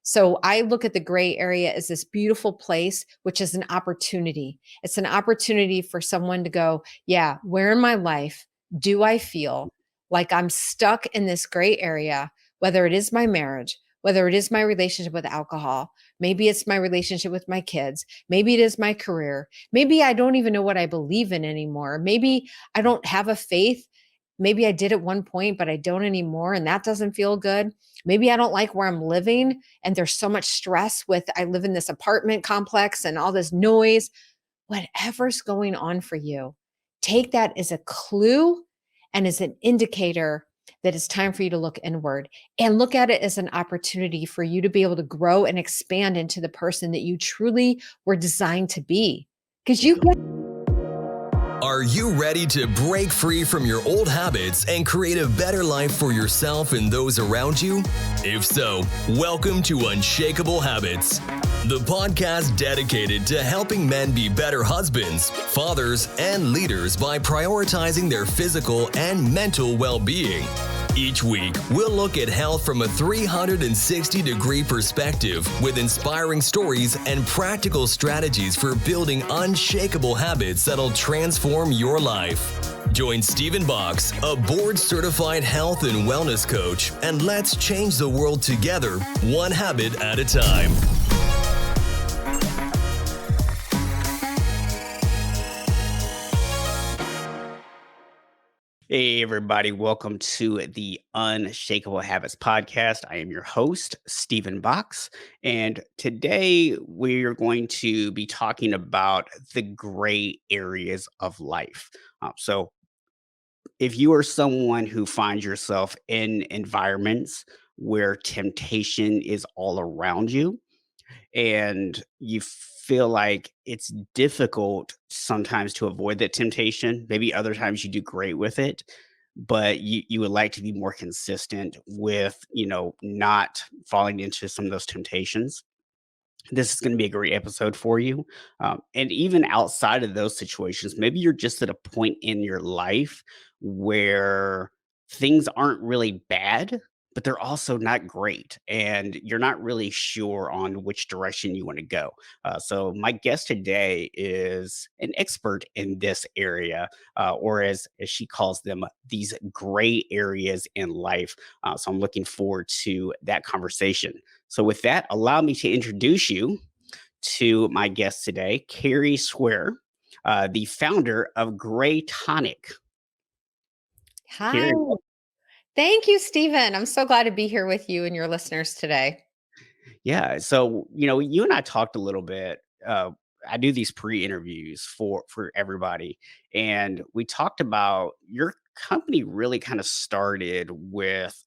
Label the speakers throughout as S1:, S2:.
S1: So I look at the gray area as this beautiful place, which is an opportunity. It's an opportunity for someone to go, yeah, where in my life do I feel like I'm stuck in this gray area, whether it is my marriage, whether it is my relationship with alcohol, maybe it's my relationship with my kids, maybe it is my career, maybe I don't even know what I believe in anymore. Maybe I don't have a faith. Maybe I did at one point, but I don't anymore. And that doesn't feel good. Maybe I don't like where I'm living. And there's so much stress with, I live in this apartment complex and all this noise. Whatever's going on for you, take that as a clue and as an indicator that it's time for you to look inward and look at it as an opportunity for you to be able to grow and expand into the person that you truly were designed to be. Because you get.
S2: Are you ready to break free from your old habits and create a better life for yourself and those around you? If so, welcome to Unshakable Habits, the podcast dedicated to helping men be better husbands, fathers, and leaders by prioritizing their physical and mental well-being. Each week, we'll look at health from a 360-degree perspective with inspiring stories and practical strategies for building unshakable habits that'll transform your life. Join Stephen Box, a board-certified health and wellness coach, and let's change the world together, one habit at a time.
S3: Hey, everybody. Welcome to the Unshakable Habits podcast. I am your host, Stephen Box, and today we're going to be talking about the gray areas of life. So, if you are someone who finds yourself in environments where temptation is all around you, and you feel like it's difficult sometimes to avoid that temptation. Maybe other times you do great with it, but you would like to be more consistent with, not falling into some of those temptations. This is going to be a great episode for you. And even outside of those situations, maybe you're just at a point in your life where things aren't really bad, but they're also not great. And you're not really sure on which direction you want to go. So, my guest today is an expert in this area, or as she calls them, these gray areas in life. So, I'm looking forward to that conversation. So, with that, allow me to introduce you to my guest today, Kari Schwear, the founder of GrayTonic.
S1: Hi.
S3: Kari,
S1: Thank you, Stephen. I'm so glad to be here with you and your listeners today.
S3: yeah. So, you and I talked a little bit. I do these pre-interviews for everybody, and we talked about your company really kind of started with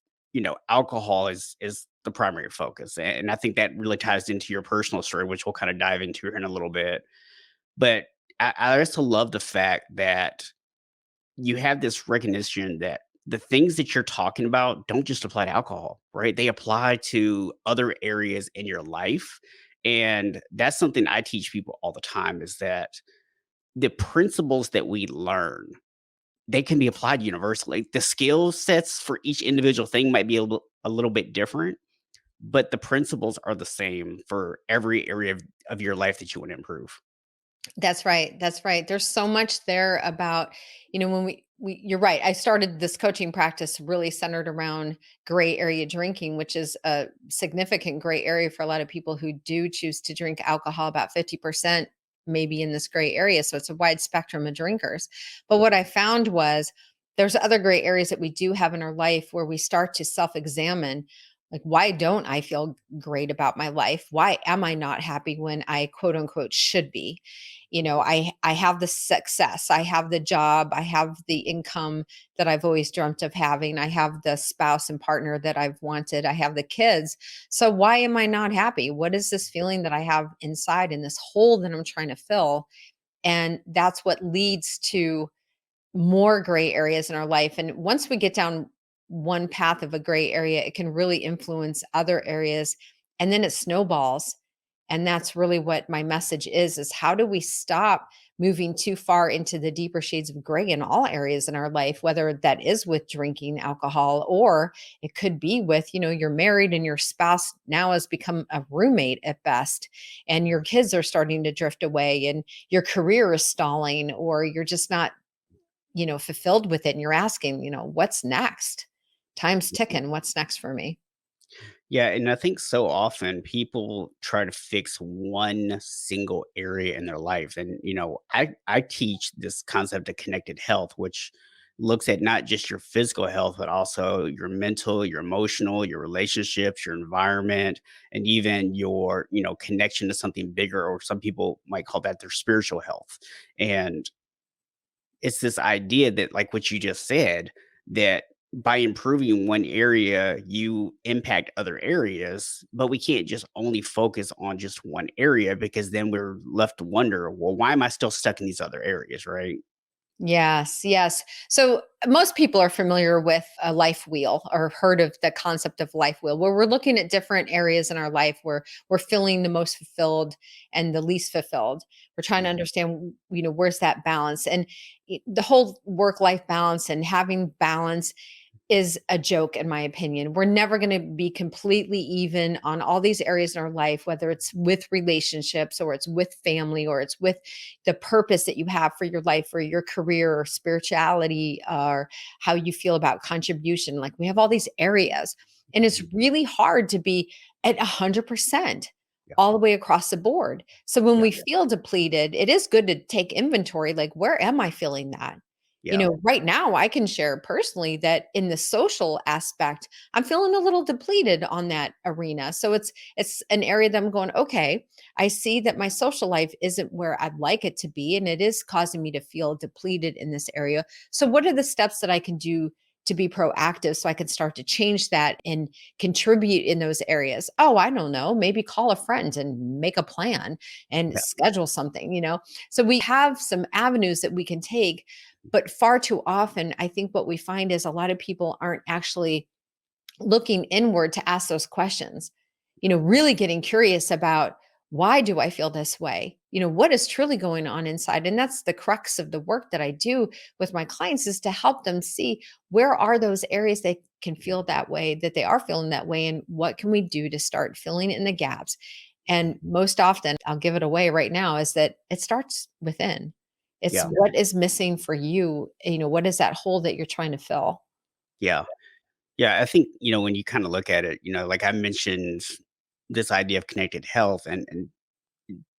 S3: alcohol is the primary focus, and I think that really ties into your personal story, which we'll kind of dive into here in a little bit. But I also love the fact that you have this recognition that the things that you're talking about don't just apply to alcohol, right? They apply to other areas in your life. And that's something I teach people all the time is that the principles that we learn, they can be applied universally. The skill sets for each individual thing might be a little bit different, but the principles are the same for every area of your life that you want to improve.
S1: That's right. That's right. There's so much there about, when you're right. I started this coaching practice really centered around gray area drinking, which is a significant gray area for a lot of people who do choose to drink alcohol, about 50% maybe in this gray area. So it's a wide spectrum of drinkers. But what I found was there's other gray areas that we do have in our life where we start to self-examine. Like, why don't I feel great about my life? Why am I not happy when I quote unquote should be? I have the success, I have the job, I have the income that I've always dreamt of having, I have the spouse and partner that I've wanted, I have the kids. So why am I not happy? What is this feeling that I have inside in this hole that I'm trying to fill? And that's what leads to more gray areas in our life. And once we get down one path of a gray area, it can really influence other areas. And then it snowballs. And that's really what my message is how do we stop moving too far into the deeper shades of gray in all areas in our life, whether that is with drinking alcohol, or it could be with, you're married and your spouse now has become a roommate at best, and your kids are starting to drift away, and your career is stalling, or you're just not, fulfilled with it. And you're asking, what's next? Time's ticking. What's next for me?
S3: Yeah, and I think so often people try to fix one single area in their life. And I teach this concept of connected health, which looks at not just your physical health, but also your mental, your emotional, your relationships, your environment, and even your, connection to something bigger, or some people might call that their spiritual health. And it's this idea that, like what you just said, that by improving one area, you impact other areas, but we can't just only focus on just one area, because then we're left to wonder, well, why am I still stuck in these other areas, right?
S1: Yes, yes. So most people are familiar with a life wheel or heard of the concept of life wheel, where we're looking at different areas in our life where we're feeling the most fulfilled and the least fulfilled. We're trying to
S3: Mhm.
S1: understand, where's that balance, and the whole work-life balance and having balance is a joke, in my opinion. We're never going to be completely even on all these areas in our life, whether it's with relationships, or it's with family, or it's with the purpose that you have for your life, or your career, or spirituality, or how you feel about contribution. Like, we have all these areas, and it's
S3: Mhm.
S1: really hard to be at 100%
S3: Yeah.
S1: all the way across the board. So when
S3: Yeah.
S1: we feel depleted, it is good to take inventory. Like, where am I feeling that?
S3: Yeah.
S1: Right now, I can share personally that in the social aspect, I'm feeling a little depleted on that arena. So it's an area that I'm going, okay, I see that my social life isn't where I'd like it to be, and it is causing me to feel depleted in this area. So what are the steps that I can do to be proactive so I can start to change that and contribute in those areas? Oh, I don't know, maybe call a friend and make a plan and
S3: Yeah.
S1: schedule something. So we have some avenues that we can take, but far too often, I think what we find is a lot of people aren't actually looking inward to ask those questions, really getting curious about, why do I feel this way? What is truly going on inside? And that's the crux of the work that I do with my clients, is to help them see, where are those areas they can feel that way, that they are feeling that way, and what can we do to start filling in the gaps. And most often, I'll give it away right now, is that it starts within. It's
S3: Yeah.
S1: what is missing for you. What is that hole that you're trying to fill?
S3: Yeah. Yeah. I think, when you kind of look at it, like I mentioned, this idea of connected health, and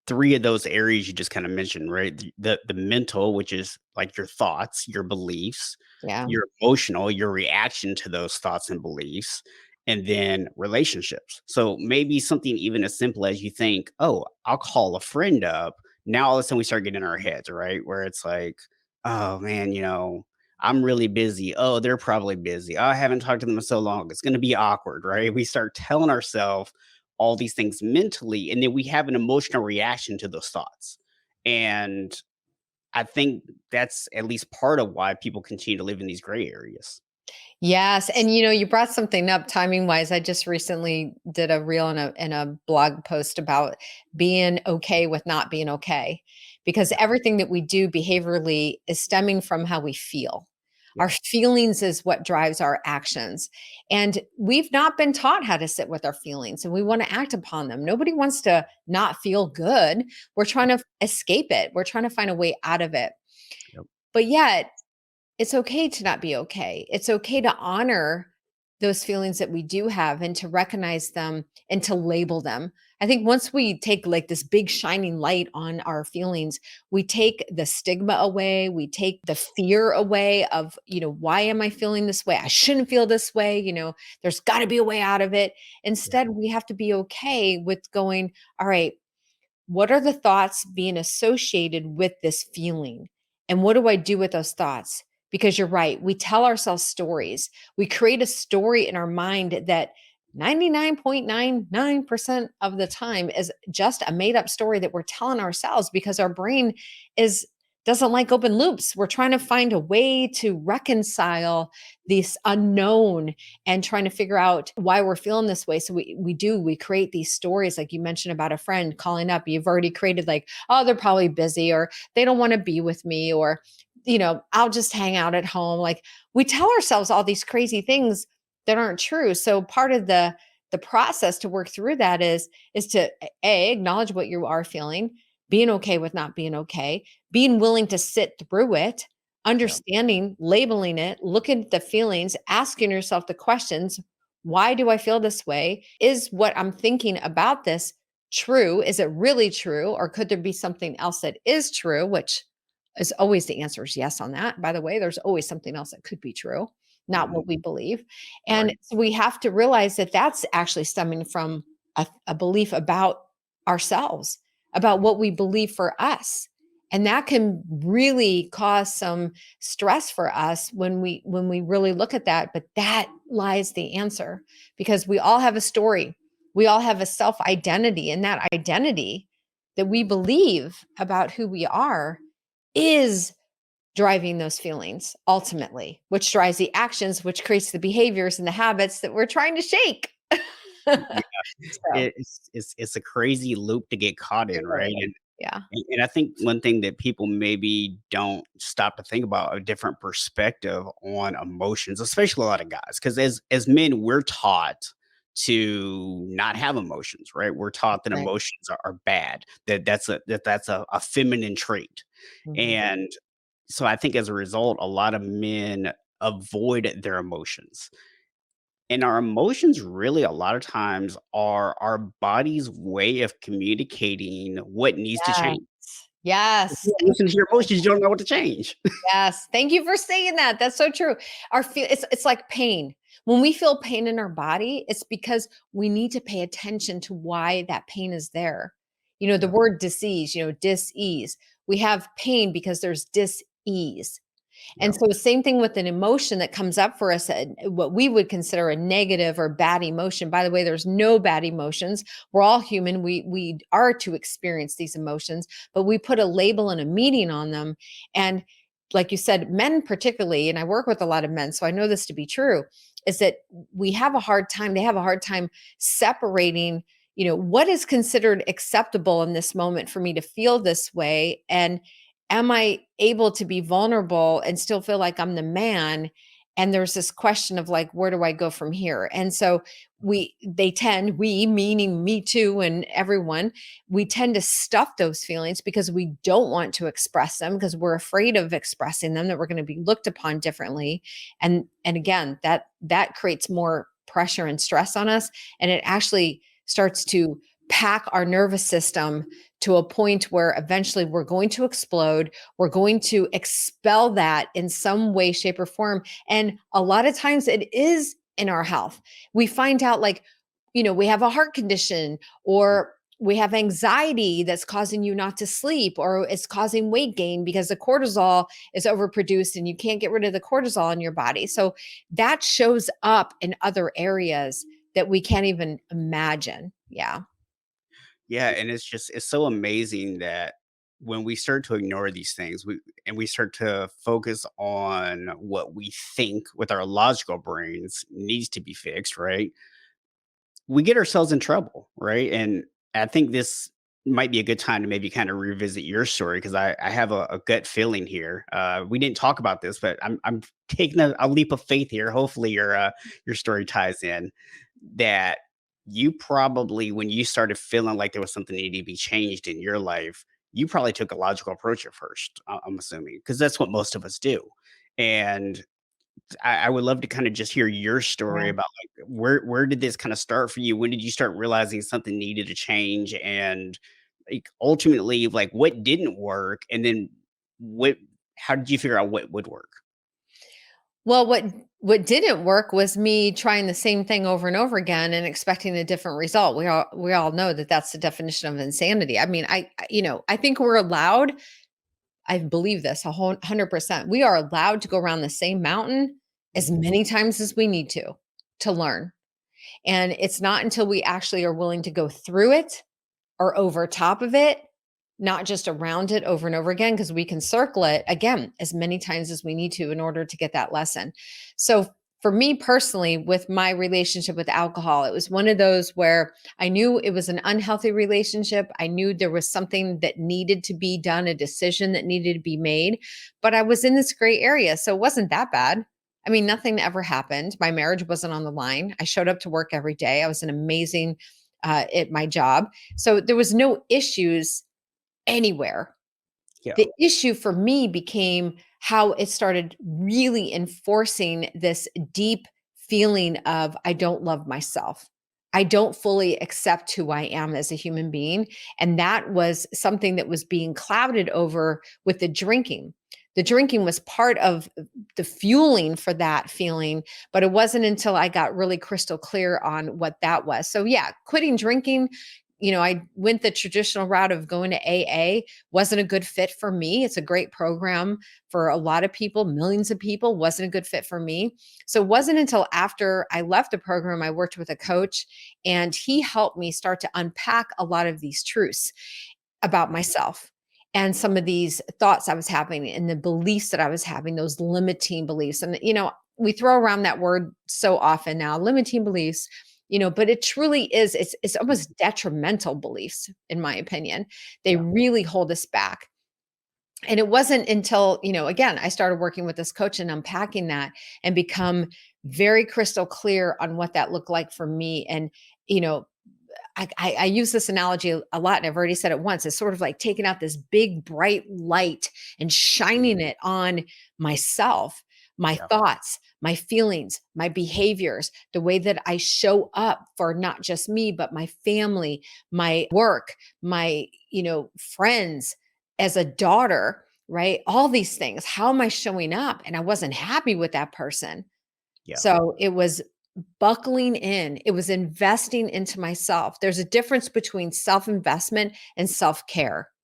S3: three of those areas you just kind of mentioned, right? The mental, which is like your thoughts, your beliefs;
S1: Yeah.
S3: your emotional, your reaction to those thoughts and beliefs; and then relationships. So maybe something even as simple as, you think, oh, I'll call a friend up. Now all of a sudden we start getting in our heads, right? Where it's like, oh man, I'm really busy. Oh, they're probably busy. Oh, I haven't talked to them in so long. It's going to be awkward, right? We start telling ourselves all these things mentally, and then we have an emotional reaction to those thoughts. And I think that's at least part of why people continue to live in these gray areas.
S1: Yes, and you brought something up timing wise. I just recently did a reel and a blog post about being okay with not being okay, because
S3: Yeah.
S1: everything that we do behaviorally is stemming from how we feel. Our
S3: Yeah.
S1: feelings is what drives our actions. And we've not been taught how to sit with our feelings, and we want to act upon them. Nobody wants to not feel good. We're trying to escape it. We're trying to find a way out of it.
S3: Yep.
S1: But yet, it's okay to not be okay. It's okay to honor those feelings that we do have, and to recognize them and to label them. I think once we take like this big shining light on our feelings, we take the stigma away, we take the fear away of, why am I feeling this way? I shouldn't feel this way. There's got to be a way out of it.
S3: Yeah.
S1: Instead, we have to be okay with going, all right, what are the thoughts being associated with this feeling? And what do I do with those thoughts? Because you're right, we tell ourselves stories. We create a story in our mind that 99.99% of the time is just a made up story that we're telling ourselves, because our brain is doesn't like open loops. We're trying to find a way to reconcile this unknown and trying to figure out why we're feeling this way. So we create these stories, like you mentioned about a friend calling up. You've already created like, oh, they're probably busy, or they don't want to be with me, or I'll just hang out at home. Like, we tell ourselves all these crazy things that aren't true. So part of the process to work through that is to acknowledge what you are feeling, being okay with not being okay, being willing to sit through it,
S3: Yeah.
S1: understanding, labeling it, looking at the feelings, asking yourself the questions. Why do I feel this way? Is what I'm thinking about this true? Is it really true? Or could there be something else that is true? Which is always, the answer is yes on that. By the way, there's always something else that could be true, not
S3: Mhm.
S1: what we believe. And
S3: Right.
S1: so we have to realize that that's actually stemming from a belief about ourselves, about what we believe for us. And that can really cause some stress for us when we really look at that. But that lies the answer, because we all have a story. We all have a self identity, and that identity that we believe about who we are is driving those feelings ultimately, which drives the actions, which creates the behaviors and the habits that we're trying to shake.
S3: Yeah.
S1: So
S3: It's a crazy loop to get caught
S1: it
S3: in,
S1: really
S3: right?
S1: is. Yeah.
S3: And I think one thing that people maybe don't stop to think about, a different perspective on emotions, especially a lot of guys, because as men, we're taught to not have emotions, right? We're taught that
S1: Right.
S3: emotions are bad, that's a feminine trait.
S1: Mhm.
S3: And so I think as a result, a lot of men avoid their emotions. And our emotions really a lot of times are our body's way of communicating what needs to
S1: Yes.
S3: change. If you
S1: Yes.
S3: don't
S1: Thank
S3: listen to your emotions, you don't know what to change.
S1: Yes, thank you for saying that. That's so true. Our feel it's like pain. When we feel pain in our body, it's because we need to pay attention to why that pain is there. The
S3: Yeah,
S1: word disease, dis-ease. We have pain because there's dis-ease.
S3: yeah,
S1: And so, same thing with an emotion that comes up for us, what we would consider a negative or bad emotion. By the way, there's no bad emotions. We're all human. We are to experience these emotions, but we put a label and a meaning on them. And like you said, men particularly, and I work with a lot of men, so I know this to be true, is that we have a hard time. They have a hard time separating. What is considered acceptable in this moment for me to feel this way, and am I able to be vulnerable and still feel like I'm the man? And there's this question of like, where do I go from here? And so we, meaning me too, and everyone, we tend to stuff those feelings because we don't want to express them, because we're afraid of expressing them, that we're going to be looked upon differently. And again, that creates more pressure and stress on us. And it actually starts to pack our nervous system to a point where eventually we're going to explode. We're going to expel that in some way, shape, or form. And a lot of times it is in our health. We find out, like, we have a heart condition, or we have anxiety that's causing you not to sleep, or it's causing weight gain because the cortisol is overproduced and you can't get rid of the cortisol in your body. So that shows up in other areas that we can't even imagine. Yeah.
S3: yeah. And it's so amazing that when we start to ignore these things, we start to focus on what we think with our logical brains needs to be fixed, right? We get ourselves in trouble, right? And I think this might be a good time to maybe kind of revisit your story, because I have a gut feeling here. We didn't talk about this, but I'm taking a leap of faith here. Hopefully your story ties in that you probably, when you started feeling like there was something needed to be changed in your life, you probably took a logical approach at first. I'm assuming, because that's what most of us do. And I would love to kind of just hear your story
S1: Yeah.
S3: about like where did this kind of start for you? When did you start realizing something needed to change? And like ultimately, like what didn't work? And then what how did you figure out what would work?
S1: Well, what didn't work was me trying the same thing over and over again and expecting a different result. We all know that that's the definition of insanity. I mean, I think we're allowed. I believe this 100%. We are allowed to go around the same mountain as
S3: Mhm.
S1: many times as we need to learn. And it's not until we actually are willing to go through it or over top of it not just around it over and over again, because we can circle it again as many times as we need to in order to get that lesson. So for me personally, with my relationship with alcohol, it was one of those where I knew it was an unhealthy relationship. I knew there was something that needed to be done, a decision that needed to be made, but I was in this gray area. So it wasn't that bad. I mean, nothing ever happened. My marriage wasn't on the line. I showed up to work every day. I was an amazing at my job. So there was no issues anywhere.
S3: Yeah.
S1: The issue for me became how it started really enforcing this deep feeling of I don't love myself. I don't fully accept who I am as a human being. And that was something that was being clouded over with the drinking. The drinking was part of the fueling for that feeling, but it wasn't until I got really crystal clear on what that was. So, yeah, quitting drinking, I went the traditional route of going to AA, wasn't a good fit for me. It's a great program for a lot of people, millions of people, wasn't a good fit for me. So it wasn't until after I left the program, I worked with a coach and he helped me start to unpack a lot of these truths about myself and some of these thoughts I was having and the beliefs that I was having, those limiting beliefs. And, we throw around that word so often now, limiting beliefs, but it truly is, it's almost detrimental beliefs, in my opinion. They
S3: Yeah.
S1: really hold us back. And it wasn't until, again, I started working with this coach and unpacking that and become very crystal clear on what that looked like for me. And, you know, I use this analogy a lot, and I've already said it once. It's sort of like taking out this big bright light and shining it on myself, my
S3: Yeah.
S1: thoughts, my feelings, my behaviors, the way that I show up for not just me, but my family, my work, my, friends, as a daughter, right? All these things. How am I showing up? And I wasn't happy with that person.
S3: Yeah.
S1: So it was buckling in, it was investing into myself. There's a difference between self investment and self care.
S3: Yeah.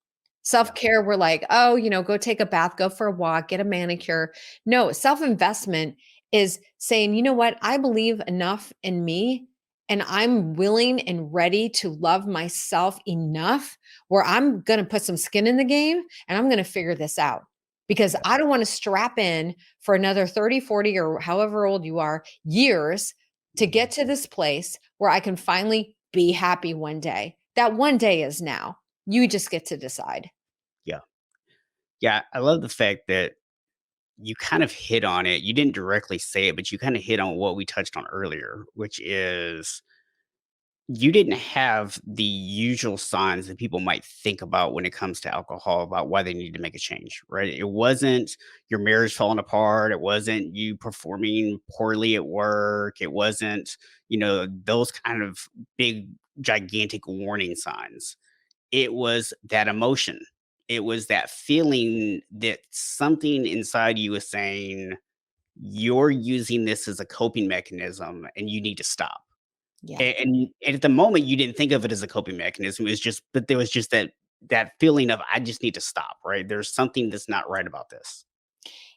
S1: Self-care, we're like, "Oh, go take a bath, go for a walk, get a manicure." No, self-investment is saying, "You know what? I believe enough in me, and I'm willing and ready to love myself enough where I'm gonna put some skin in the game, and I'm gonna figure this out." Because
S3: Yeah.
S1: I don't wanna strap in for another 30, 40, or however old you are, years to
S3: Mhm.
S1: get to this place where I can finally be happy one day. That one day is now. You just get to decide.
S3: Yeah. Yeah. I love the fact that you kind of hit on it. You didn't directly say it, but you kind of hit on what we touched on earlier, which is you didn't have the usual signs that people might think about when it comes to alcohol about why they need to make a change, right? It wasn't your marriage falling apart. It wasn't you performing poorly at work. It wasn't, those kind of big, gigantic warning signs. It was that emotion. It was that feeling that something inside you is saying, you're using this as a coping mechanism and you need to stop.
S1: Yeah.
S3: And at the moment, you didn't think of it as a coping mechanism. It was just, but there was just that feeling of I just need to stop. Right? There's something that's not right about this.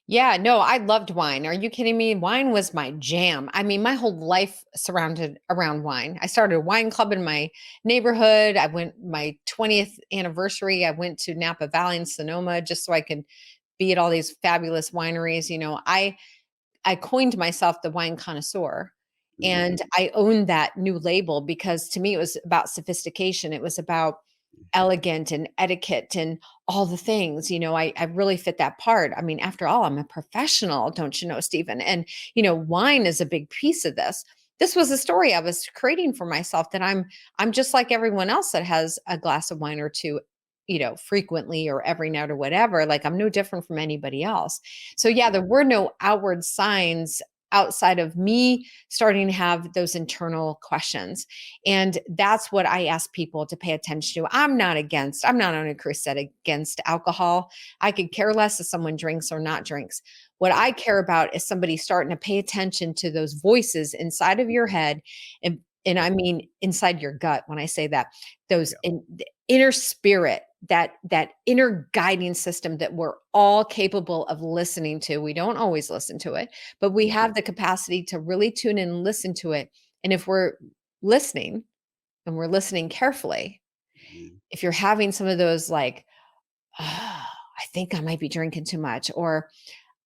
S1: Yeah, no, I loved wine. Are you kidding me? Wine was my jam. I mean, my whole life surrounded around wine. I started a wine club in my neighborhood. I went my 20th anniversary. I went to Napa Valley and Sonoma just so I could be at all these fabulous wineries. I coined myself the wine connoisseur.
S3: Mhm.
S1: And I owned that new label because to me it was about sophistication. It was about elegant and etiquette and all the things. I really fit that part. I mean, after all, I'm a professional, don't you know, Stephen? And, wine is a big piece of this. This was a story I was creating for myself that I'm just like everyone else that has a glass of wine or two, frequently or every night or whatever. Like I'm no different from anybody else. So yeah, there were no outward signs outside of me starting to have those internal questions. And that's what I ask people to pay attention to. I'm not on a crusade against alcohol. I could care less if someone drinks or not drinks. What I care about is somebody starting to pay attention to those voices inside of your head and I mean inside your gut when I say that, those
S3: Yeah.
S1: in the inner spirit, that inner guiding system that we're all capable of listening to. We don't always listen to it, but we
S3: Yeah.
S1: have the capacity to really tune in and listen to it. And if we're listening and we're listening carefully,
S3: Mhm.
S1: if you're having some of those like, "Ah, I think I might be drinking too much," or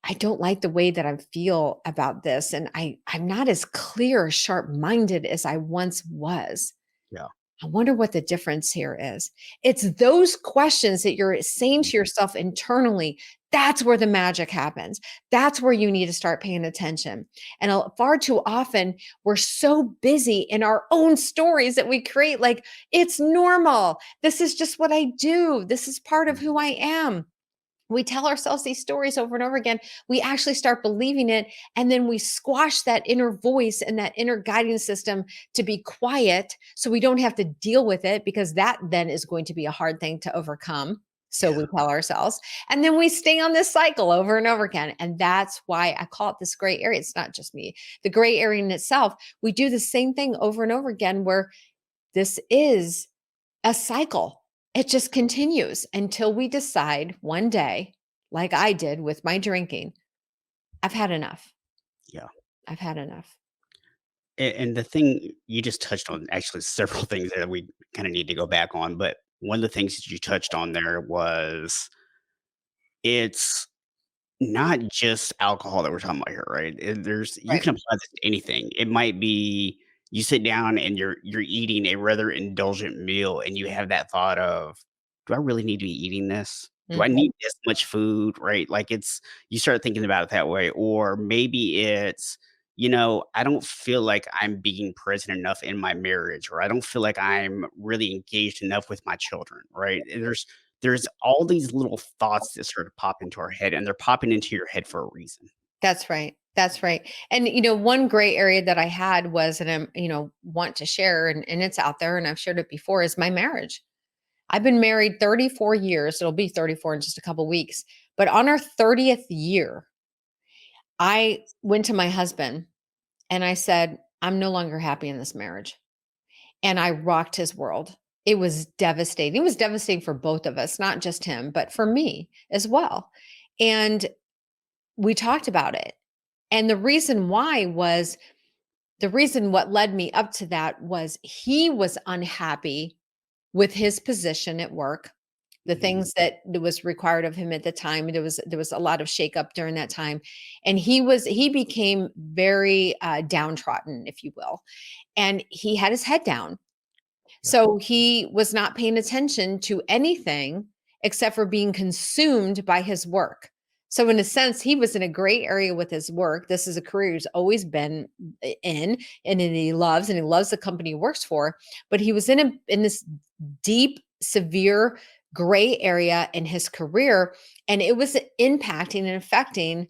S1: "I don't like the way that I feel about this, and I'm not as clear, sharp-minded as I once was.
S3: Yeah.
S1: I wonder what the difference here is." It's those questions that you're saying
S3: Mhm.
S1: to yourself internally. That's where the magic happens. That's where you need to start paying attention. And far too often, we're so busy in our own stories that we create like, it's normal. This is just what I do. This is part of
S3: Mhm.
S1: who I am. We tell ourselves these stories over and over again. We actually start believing it. And then we squash that inner voice and that inner guiding system to be quiet so we don't have to deal with it, because that then is going to be a hard thing to overcome. So
S3: Yeah.
S1: we tell ourselves. And then we stay on this cycle over and over again. And that's why I call it this gray area. It's not just me, the gray area in itself. We do the same thing over and over again, where this is a cycle. It just continues until we decide one day, like I did with my drinking, I've had enough.
S3: Yeah.
S1: I've had enough.
S3: And the thing you just touched on, actually several things that we kind of need to go back on, but one of the things that you touched on there was it's not just alcohol that we're talking about here, right? There's you
S1: Right.
S3: can apply this to anything. It might be you sit down and you're eating a rather indulgent meal and you have that thought of, "Do I really need to be eating this? Do I
S1: Mhm.
S3: need this much food?" Right? Like it's you start thinking about it that way. Or maybe it's, I don't feel like I'm being present enough in my marriage, or I don't feel like I'm really engaged enough with my children, right? There's all these little thoughts that sort of pop into our head, and they're popping into your head for a reason.
S1: That's right. That's right. And one gray area that I had was, and I'm, want to share, and it's out there, and I've shared it before, is my marriage. I've been married 34 years. It'll be 34 in just a couple weeks. But on our 30th year, I went to my husband and I said, "I'm no longer happy in this marriage." And I rocked his world. It was devastating. It was devastating for both of us, not just him, but for me as well. And we talked about it. And the reason why was, the reason what led me up to that was he was unhappy with his position at work, the
S3: Mhm.
S1: things that was required of him at the time. There was a lot of shakeup during that time, and he became very downtrodden, if you will, and he had his head down.
S3: Yeah.
S1: So he was not paying attention to anything except for being consumed by his work. So in a sense, he was in a gray area with his work. This is a career he's always been in, and he loves the company he works for. But he was in this deep, severe gray area in his career, and it was impacting and affecting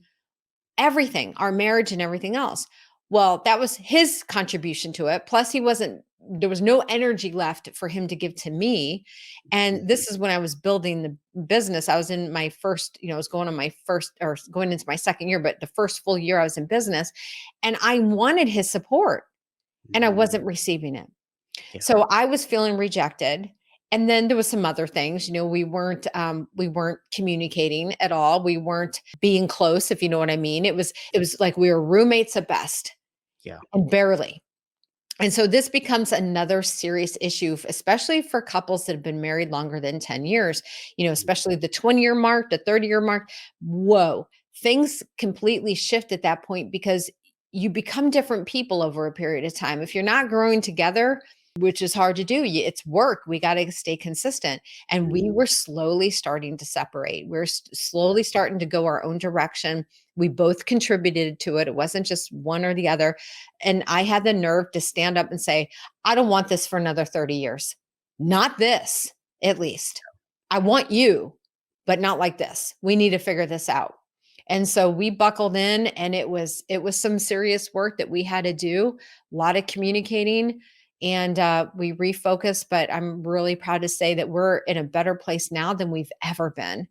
S1: everything, our marriage and everything else. Well, that was his contribution to it. Plus, there was no energy left for him to give to me. And
S3: Mhm.
S1: this is when I was building the business. I was in my first, I was going on my first, or going into my second year, but the first full year I was in business. And I wanted his support and I
S3: Mhm.
S1: wasn't receiving it.
S3: Yeah.
S1: So I was feeling rejected. And then there was some other things, we weren't communicating at all. We weren't being close, if you know what I mean. It was like we were roommates at best,
S3: Yeah.
S1: and barely. And so this becomes another serious issue, especially for couples that have been married longer than 10 years,
S3: Mhm.
S1: especially the 20-year mark, the 30-year mark. Whoa, things completely shift at that point, because you become different people over a period of time. If you're not growing together, which is hard to do, it's work. We got to stay consistent. And we
S3: Mhm.
S1: were slowly starting to separate. We're
S3: Yeah.
S1: slowly starting to go our own direction. We both contributed to it. It wasn't just one or the other. And I had the nerve to stand up and say, "I don't want this for another 30 years. Not this, at least. I want you, but not like this. We need to figure this out." And so we buckled in, and it was some serious work that we had to do, a lot of communicating, and we refocused. But I'm really proud to say that we're in a better place now than we've ever been.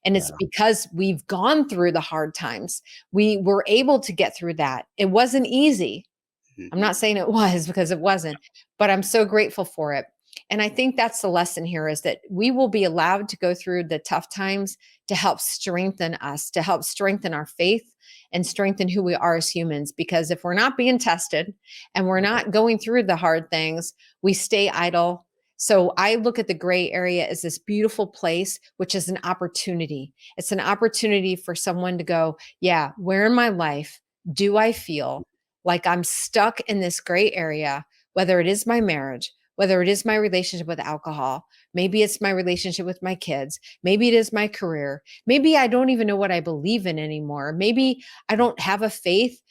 S1: And it's
S3: Yeah.
S1: because we've gone through the hard times. We were able to get through that. It wasn't easy. I'm
S3: Mhm.
S1: not saying it was, because it wasn't, but I'm so grateful for it. And I think that's the lesson here, is that we will be allowed to go through the tough times to help strengthen us, to help strengthen our faith and strengthen who we are as humans. Because if we're not being tested and we're
S3: Right.
S1: not going through the hard things, we stay idle. So I look at the gray area as this beautiful place, which is an opportunity. It's an opportunity for someone to go, yeah, where in my life do I feel like I'm stuck in this gray area, whether it is my marriage, whether it is my relationship with alcohol, maybe it's my relationship with my kids, maybe it is my career, maybe I don't even know what I believe in anymore. Maybe I don't have a faith.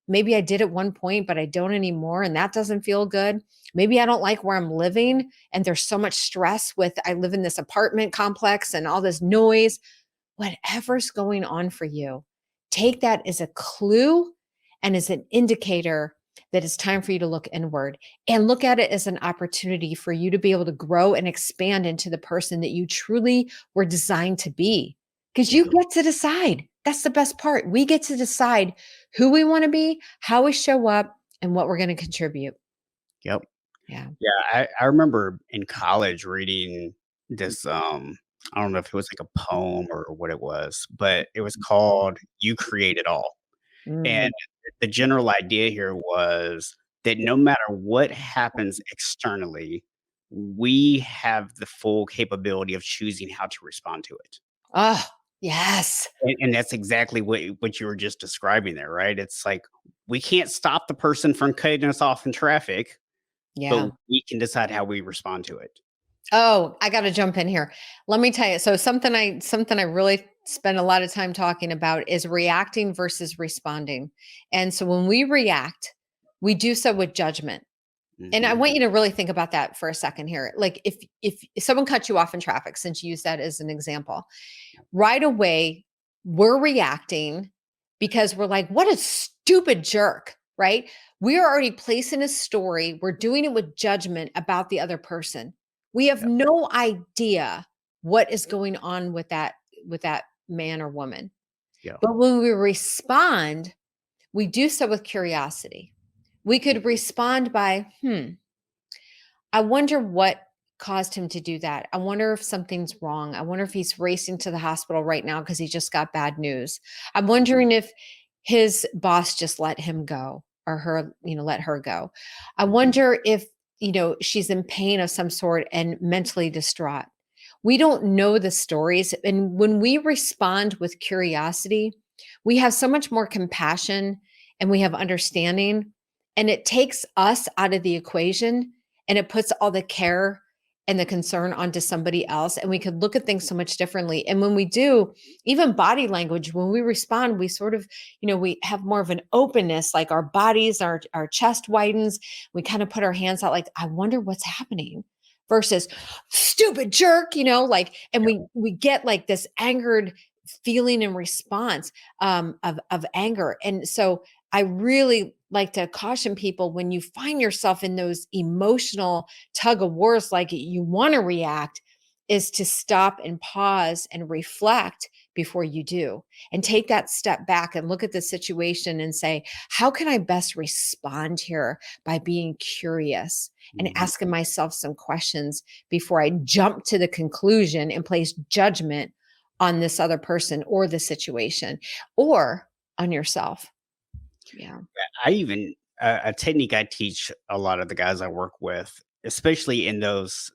S1: Maybe I did at one point, but I don't anymore. And that doesn't feel good. Maybe I don't like where I'm living. And there's so much stress with, I live in this apartment complex and all this noise. Whatever's going on for you, take that as a clue and as an indicator that it's time for you to look inward and look at it as an opportunity for you to be able to grow and expand into the person that you truly were designed to be. Because
S3: Yeah.
S1: you get to decide. That's the best part. We get to decide who we want to be, how we show up, and what we're going to contribute.
S3: Yep.
S1: Yeah.
S3: Yeah, I remember in college reading this, I don't know if it was like a poem or what it was, but it was called "You Create It All."
S1: Mm.
S3: And the general idea here was that no matter what happens externally, we have the full capability of choosing how to respond to it.
S1: Oh, yes.
S3: And that's exactly what you were just describing there, right? It's like we can't stop the person from cutting us off in traffic, but
S1: Yeah.
S3: we can decide how we respond to it.
S1: Oh, I got to jump in here. Let me tell you. So something I really spend a lot of time talking about is reacting versus responding. And so when we react, we do so with judgment. And I
S3: Mhm.
S1: want you to really think about that for a second here. Like if someone cuts you off in traffic, since you use that as an example, right away we're reacting because we're like, what a stupid jerk, right? We are already placing a story. We're doing it with judgment about the other person. We have
S3: Yep,
S1: no idea what is going on with that man or woman.
S3: yep.
S1: But when we respond, we do so with curiosity. We could respond by, I wonder what caused him to do that. I wonder if something's wrong. I wonder if he's racing to the hospital right now because he just got bad news. I'm
S3: Mhm,
S1: wondering if his boss just let him go or her, let her go. I
S3: mhm.
S1: wonder if, she's in pain of some sort and mentally distraught. We don't know the stories. And when we respond with curiosity, we have so much more compassion and we have understanding. And it takes us out of the equation and it puts all the care and the concern onto somebody else, and we could look at things so much differently. And when we do, even body language, when we respond, we sort of, we have more of an openness, like our bodies, our chest widens. We kind of put our hands out like, I wonder what's happening, versus stupid jerk, like, and
S3: Yep,
S1: we get like this angered feeling and response of anger. And so I really like to caution people, when you find yourself in those emotional tug of wars, like you want to react, is to stop and pause and reflect before you do, and take that step back and look at the situation and say, how can I best respond here by being curious and
S3: mhm.
S1: asking myself some questions before I jump to the conclusion and place judgment on this other person or the situation or on yourself. Yeah.
S3: I even a technique I teach a lot of the guys I work with, especially in those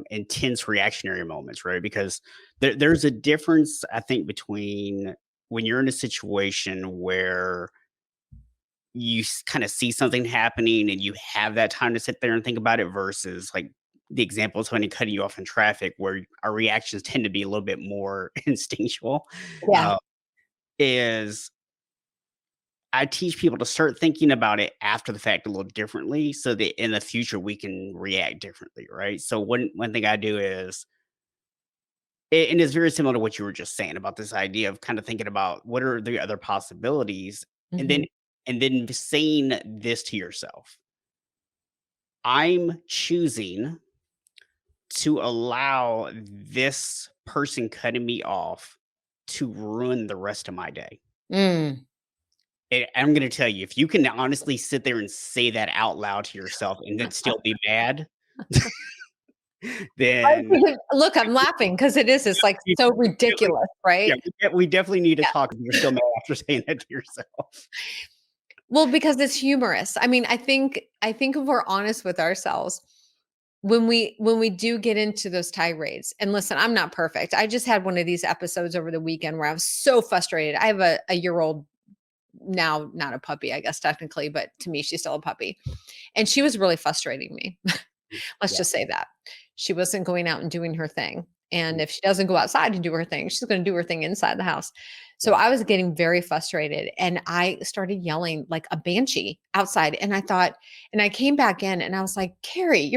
S3: intense reactionary moments, right? Because there's a difference, I think, between when you're in a situation where you kind of see something happening and you have that time to sit there and think about it versus like the example of somebody cutting you off in traffic where our reactions tend to be a little bit more instinctual.
S1: Yeah.
S3: uh, is I teach people to start thinking about it after the fact a little differently so that in the future we can react differently, right? So one thing I do is and it's very similar to what you were just saying about this idea of kind of thinking about what are the other possibilities, and then
S1: Mhm.
S3: saying this to yourself. I'm choosing to allow this person cutting me off to ruin the rest of my day.
S1: Mm.
S3: And I'm gonna tell you, if you can honestly sit there and say that out loud to yourself and then still be mad, then
S1: Look, I'm laughing because it's like
S3: you
S1: so
S3: definitely
S1: ridiculous,
S3: yeah,
S1: right?
S3: we definitely need to
S1: Yeah.
S3: talk if you're still mad after saying that to yourself.
S1: Well, because it's humorous. I mean, I think if we're honest with ourselves, when we do get into those tirades, and listen, I'm not perfect. I just had one of these episodes over the weekend where I was so frustrated. I have a year-old now, not a puppy, I guess technically, but to me, she's still a puppy. And she was really frustrating me. Let's
S3: Yeah.
S1: just say that. She wasn't going out and doing her thing. And
S3: Mm,
S1: if she doesn't go outside and do her thing, she's going to do her thing inside the house. So
S3: yeah.
S1: I was getting very frustrated and I started yelling like a banshee outside. And I thought, and I came back in and I was like, Carrie,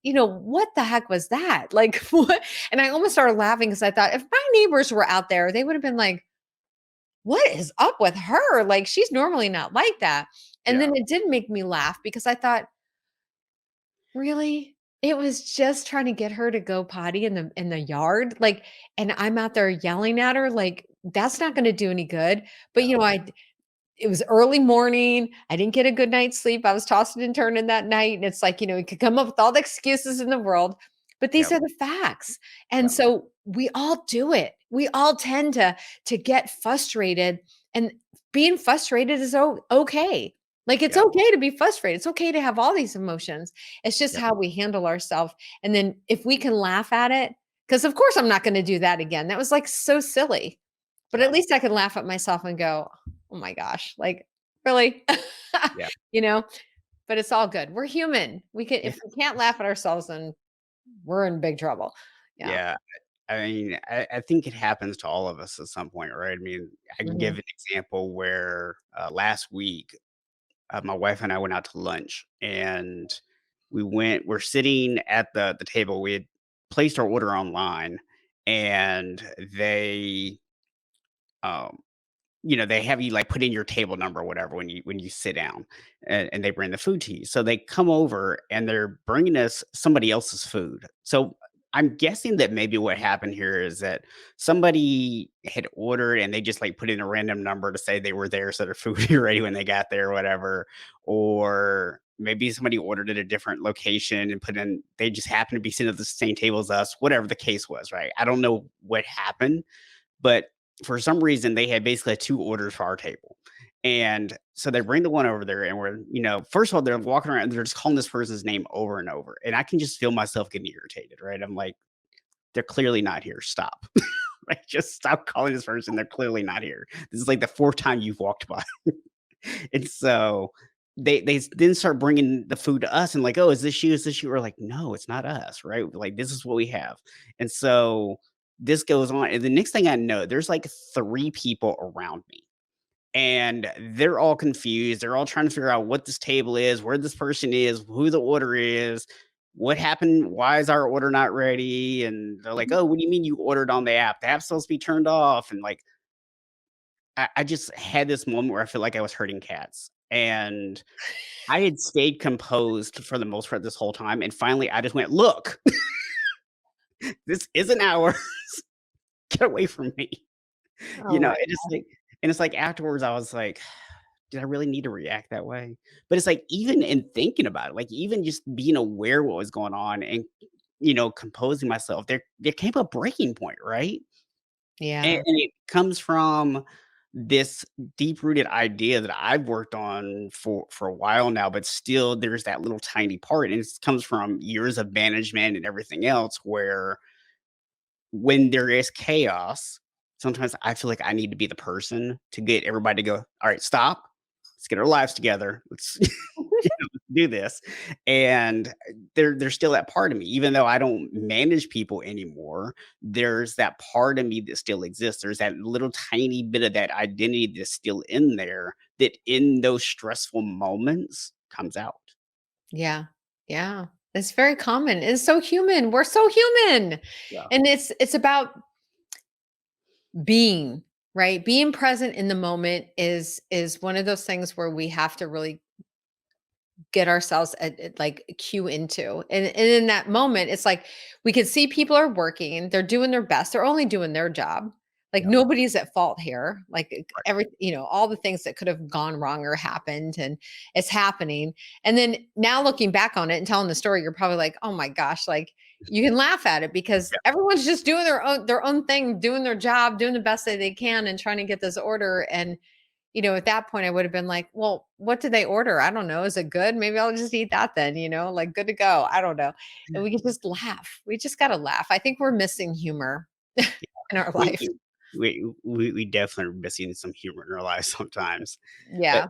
S1: what the heck was that? Like, what? And I almost started laughing because I thought if my neighbors were out there, they would have been like, what is up with her? Like, she's normally not like that. And
S3: Yeah.
S1: then it did make me laugh because I thought, really? It was just trying to get her to go potty in the yard, like, and I'm out there yelling at her, like, that's not gonna do any good. But,
S3: No.
S1: it was early morning. I didn't get a good night's sleep. I was tossing and turning that night. And it's like, you could come up with all the excuses in the world, but these
S3: Yep.
S1: are the facts. And
S3: Yep.
S1: so we all do it. We all tend to get frustrated. And being frustrated is okay. Like it's
S3: Yep.
S1: okay to be frustrated. It's okay to have all these emotions. It's just
S3: Yep.
S1: how we handle ourselves. And then if we can laugh at it, because of course I'm not going to do that again. That was like so silly. But
S3: Yeah.
S1: at least I could laugh at myself and go, oh my gosh, like really?
S3: Yeah.
S1: you know, but it's all good. We're human. We can
S3: Yeah.
S1: if we can't laugh at ourselves, then we're in big trouble. Yeah.
S3: Yeah. I mean, I think it happens to all of us at some point, right? I mean, I can give
S1: Mhm.
S3: an example where last week, my wife and I went out to lunch and we're sitting at the table. We had placed our order online and um, they have you like put in your table number or whatever when you sit down and they bring the food to you. So they come over and they're bringing us somebody else's food. So I'm guessing that maybe what happened here is that somebody had ordered and they just like put in a random number to say they were there so their food would be ready when they got there or whatever. Or maybe somebody ordered at a different location and they just happened to be sitting at the same table as us, whatever the case was, right? I don't know what happened, but for some reason, they had basically 2 orders for our table. And so they bring the one over there and first of all, they're walking around, they're just calling this person's name over and over. And I can just feel myself getting irritated, right? I'm like, they're clearly not here. Stop. Like, just stop calling this person. They're clearly not here. This is like the 4th time you've walked by. And so they then start bringing the food to us and like, oh, is this you? Is this you? We're like, no, it's not us, right? Like, this is what we have. And so this goes on. And the next thing I know, there's like 3 people around me and they're all confused. They're all trying to figure out what this table is, where this person is, who the order is, what happened, why is our order not ready? And they're like,
S1: Mhm.
S3: oh, what do you mean you ordered on the app? The app's supposed to be turned off. And like, I just had this moment where I feel like I was hurting cats. And I had stayed composed for the most part this whole time, and finally, I just went, "Look, this isn't ours. Get away from me."
S1: Oh my
S3: It's like afterwards, I was like, "Did I really need to react that way?" But it's like, even in thinking about it, like, even just being aware what was going on and, composing myself, there came a breaking point, right? And
S1: yeah.
S3: and it comes from this deep-rooted idea that I've worked on for a while now, but still there's that little tiny part, and it comes from years of management and everything else where when there is chaos, sometimes I feel like I need to be the person to get everybody to go, "All right, stop. Let's get our lives together. Let's do this." And there's still that part of me, even though I don't manage people anymore, there's that part of me that still exists. There's that little tiny bit of that identity that's still in there that in those stressful moments comes out.
S1: Yeah. Yeah. It's very common. It's so human. We're so human.
S3: Yeah.
S1: And it's about being, right? Being present in the moment is one of those things where we have to really get ourselves like cue into. And in that moment, it's like we can see people are working, they're doing their best, they're only doing their job. Like
S3: Yeah.
S1: nobody's at fault here. Like
S3: Right.
S1: all the things that could have gone wrong or happened, and it's happening. And then now looking back on it and telling the story, you're probably like, oh my gosh, like you can laugh at it because
S3: Yeah.
S1: everyone's just doing their own thing, doing their job, doing the best that they can and trying to get this order. And at that point I would have been like, well, what did they order? I don't know. Is it good? Maybe I'll just eat that then, like good to go. I don't know. And we can just laugh. We just got to laugh. I think we're missing humor in our
S3: We
S1: life.
S3: we definitely are missing some humor in our lives sometimes. But
S1: Yeah.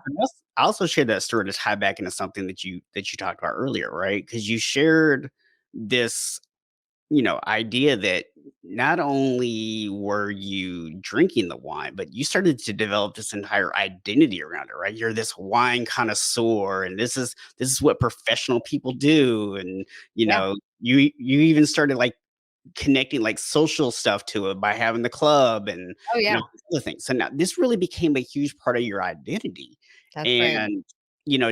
S3: I also shared that story to tie back into something that you talked about earlier, right? Because you shared this, idea that not only were you drinking the wine, but you started to develop this entire identity around it, right? You're this wine connoisseur, and this is what professional people do, and
S1: Yeah.
S3: you even started like connecting like social stuff to it by having the club and
S1: Oh, yeah.
S3: other things. So now this really became a huge part of your identity.
S1: That's right.
S3: And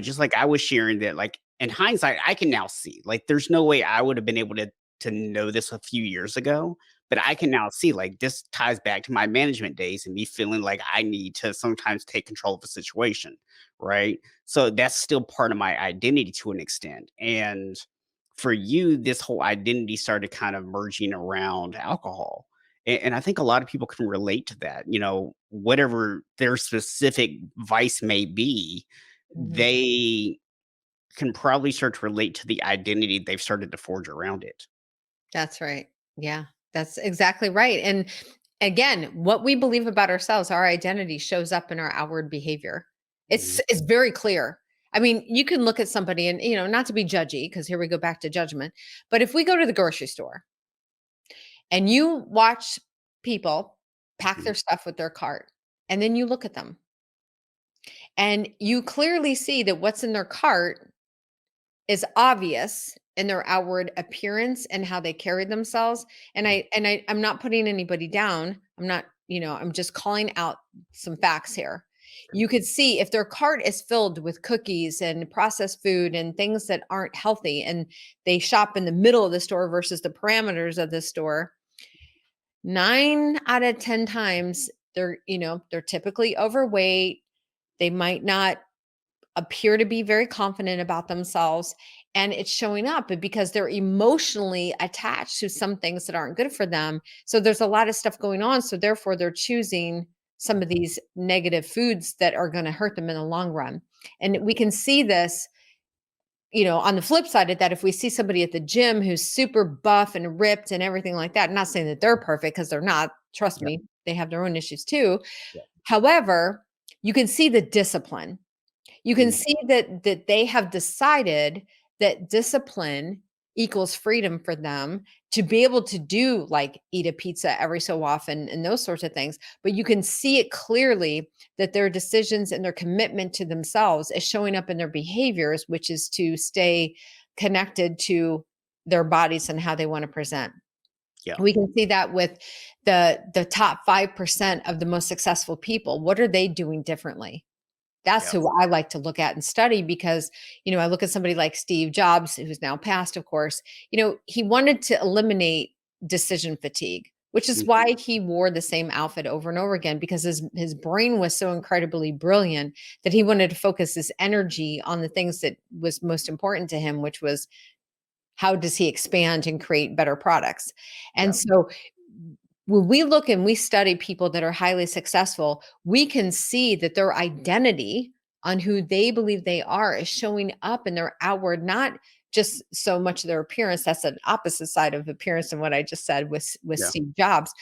S3: just like I was sharing that, like in hindsight, I can now see like there's no way I would have been able to know this a few years ago. But I can now see like this ties back to my management days and me feeling like I need to sometimes take control of a situation. Right. So that's still part of my identity to an extent. And for you, this whole identity started kind of merging around alcohol. And I think a lot of people can relate to that. Whatever their specific vice may be,
S1: Mhm.
S3: they can probably start to relate to the identity they've started to forge around it.
S1: That's right. Yeah, that's exactly right. And again, what we believe about ourselves, our identity shows up in our outward behavior. It's
S3: Mhm.
S1: it's very clear. I mean, you can look at somebody and, not to be judgy, because here we go back to judgment. But if we go to the grocery store and you watch people pack
S3: Mhm.
S1: their stuff with their cart, and then you look at them and you clearly see that what's in their cart is obvious in their outward appearance and how they carry themselves. And I'm not putting anybody down. I'm not, I'm just calling out some facts here. You could see if their cart is filled with cookies and processed food and things that aren't healthy, and they shop in the middle of the store versus the parameters of the store, 9 out of 10 times they're typically overweight. They might not appear to be very confident about themselves, and it's showing up because they're emotionally attached to some things that aren't good for them. So there's a lot of stuff going on, so therefore they're choosing some of these negative foods that are going to hurt them in the long run. And we can see this, on the flip side of that, if we see somebody at the gym who's super buff and ripped and everything like that, not saying that they're perfect, because they're not, trust
S3: Yeah,
S1: me, they have their own issues too.
S3: yeah.
S1: However, you can see the discipline. You can
S3: Mhm.
S1: see that they have decided that discipline equals freedom for them to be able to do, like, eat a pizza every so often and those sorts of things. But you can see it clearly that their decisions and their commitment to themselves is showing up in their behaviors, which is to stay connected to their bodies and how they want to present.
S3: Yeah,
S1: We can see that with the top 5% of the most successful people. What are they doing differently? That's
S3: yeah.
S1: who I like to look at and study because, I look at somebody like Steve Jobs, who's now passed, of course. He wanted to eliminate decision fatigue, which is
S3: Mhm.
S1: why he wore the same outfit over and over again, because his brain was so incredibly brilliant that he wanted to focus his energy on the things that was most important to him, which was how does he expand and create better products.
S3: Yeah,
S1: And so when we look and we study people that are highly successful, we can see that their identity on who they believe they are is showing up in their outward, not just so much their appearance. That's an opposite side of appearance and what I just said with
S3: yeah.
S1: Steve Jobs,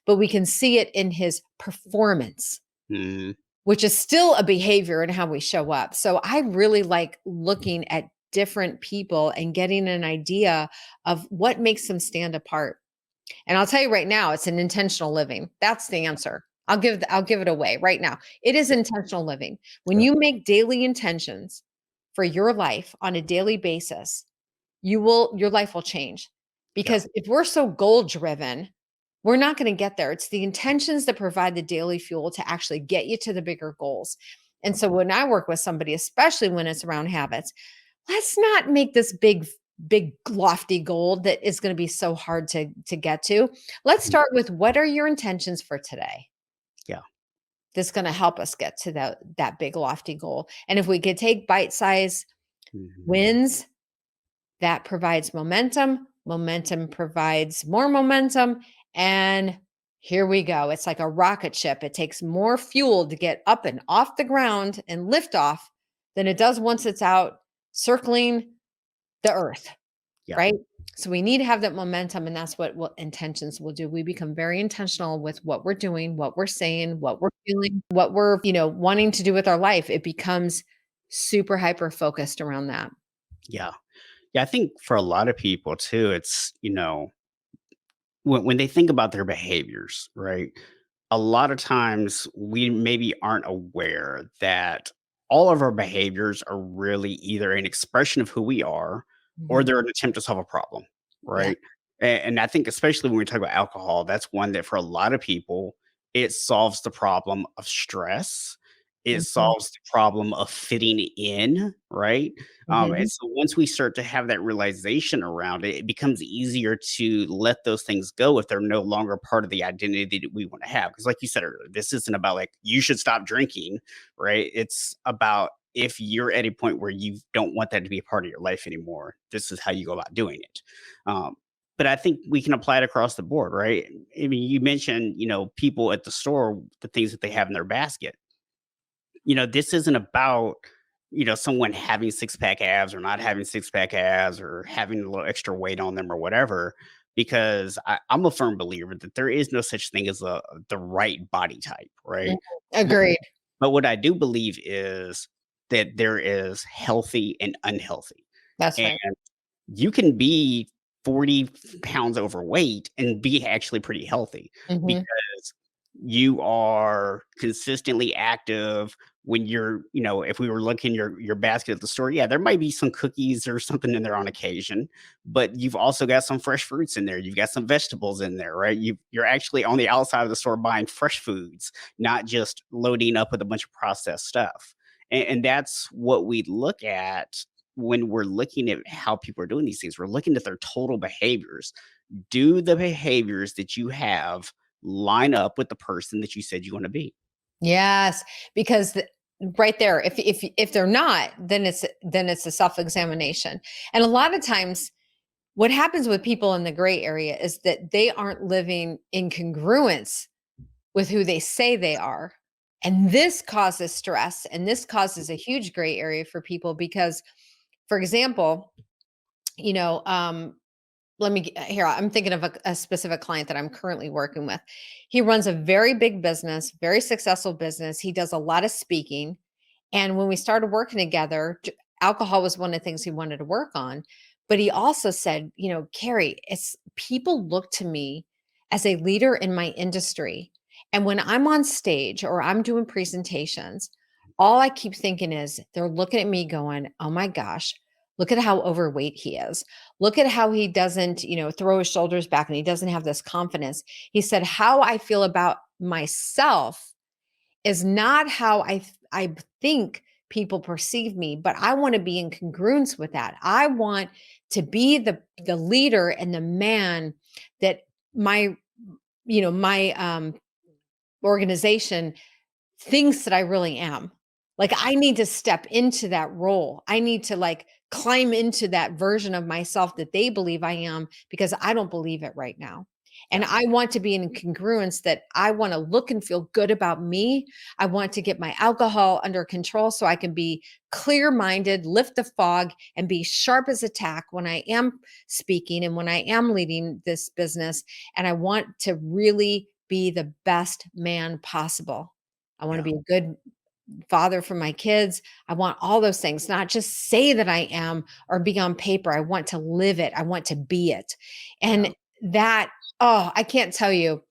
S1: but we can see it in his performance,
S3: Mhm.
S1: which is still a behavior in how we show up. So I really like looking at different people and getting an idea of what makes them stand apart. And I'll tell you right now, it's an intentional living. That's the answer. I'll give it away right now. It is
S3: Yeah,
S1: intentional living. When
S3: yeah,
S1: you make daily intentions for your life on a daily basis, your life will change.
S3: yeah,
S1: Because if we're so goal driven, we're not going to get there. It's the intentions that provide the daily fuel to actually get you to the bigger goals. And so when I work with somebody, especially when it's around habits, let's not make this big lofty goal that is going to be so hard to get to. Let's
S3: mhm,
S1: start with, what are your intentions for today
S3: yeah,
S1: that's going to help us get to that big lofty goal. And if we could take bite size
S3: mhm,
S1: wins, that provides momentum. Momentum provides more momentum, and Here we go. It's like a rocket ship. It takes more fuel to get up and off the ground and lift off than it does once it's out circling the earth,
S3: Yeah.
S1: right? So we need to have that momentum, and that's what intentions will do. We become very intentional with what we're doing, what we're saying, what we're feeling, what we're, wanting to do with our life. It becomes super hyper focused around that.
S3: Yeah. Yeah. I think for a lot of people too, it's, when they think about their behaviors, right? A lot of times we maybe aren't aware that all of our behaviors are really either an expression of who we are or
S1: Mhm.
S3: they're an attempt to solve a problem,
S1: Yeah.
S3: right? And I think, especially when we talk about alcohol, that's one that for a lot of people, it solves the problem of stress. It
S1: Mhm.
S3: solves the problem of fitting in, right? And
S1: Mhm.
S3: so once we start to have that realization around it, it becomes easier to let those things go if they're no longer part of the identity that we want to have. Because, like you said earlier, this isn't about like you should stop drinking, right? It's about if you're at a point where you don't want that to be a part of your life anymore, this is how you go about doing it. Um, but I think we can apply it across the board, right? I mean, you mentioned, people at the store, the things that they have in their basket. This isn't about, someone having six pack abs or not having six pack abs or having a little extra weight on them or whatever, because I'm a firm believer that there is no such thing as the right body type,
S1: Mhm.
S3: right? But,
S1: Agreed.
S3: but what I do believe is that there is healthy and unhealthy.
S1: That's
S3: And
S1: right.
S3: you can be 40 pounds overweight and be actually pretty healthy
S1: Mhm.
S3: because you are consistently active when if we were looking your basket at the store, yeah, there might be some cookies or something in there on occasion, but you've also got some fresh fruits in there. You've got some vegetables in there, right? You're actually on the outside of the store buying fresh foods, not just loading up with a bunch of processed stuff. And that's what we look at when we're looking at how people are doing these things. We're looking at their total behaviors. Do the behaviors that you have line up with the person that you said you want to be?
S1: Yes, because right there, if they're not, then it's a self-examination. And a lot of times what happens with people in the gray area is that they aren't living in congruence with who they say they are. And this causes stress, and this causes a huge gray area for people because, for example, you know, um, let me here, I'm thinking of a specific client that I'm currently working with. He runs a very big business, very successful business. He does a lot of speaking. And when we started working together, alcohol was one of the things he wanted to work on. But he also said, Carrie, it's people look to me as a leader in my industry. And when I'm on stage or I'm doing presentations, all I keep thinking is they're looking at me going, oh my gosh, look at how overweight he is. Look at how he doesn't, throw his shoulders back and he doesn't have this confidence. He said, how I feel about myself is not how I think people perceive me, but I want to be in congruence with that. I want to be the leader and the man that my my organization thinks that I really am. Like I need to step into that role. I need to like climb into that version of myself that they believe I am because I don't believe it right now. And
S3: Yeah,
S1: I want to be in congruence that I want to look and feel good about me. I want to get my alcohol under control so I can be clear minded, lift the fog, and be sharp as a tack when I am speaking and when I am leading this business. And I want to really be the best man possible. I want to
S3: yeah,
S1: be a good father for my kids. I want all those things, not just say that I am or be on paper. I want to live it. I want to be it.
S3: yeah,
S1: And that, oh, I can't tell you.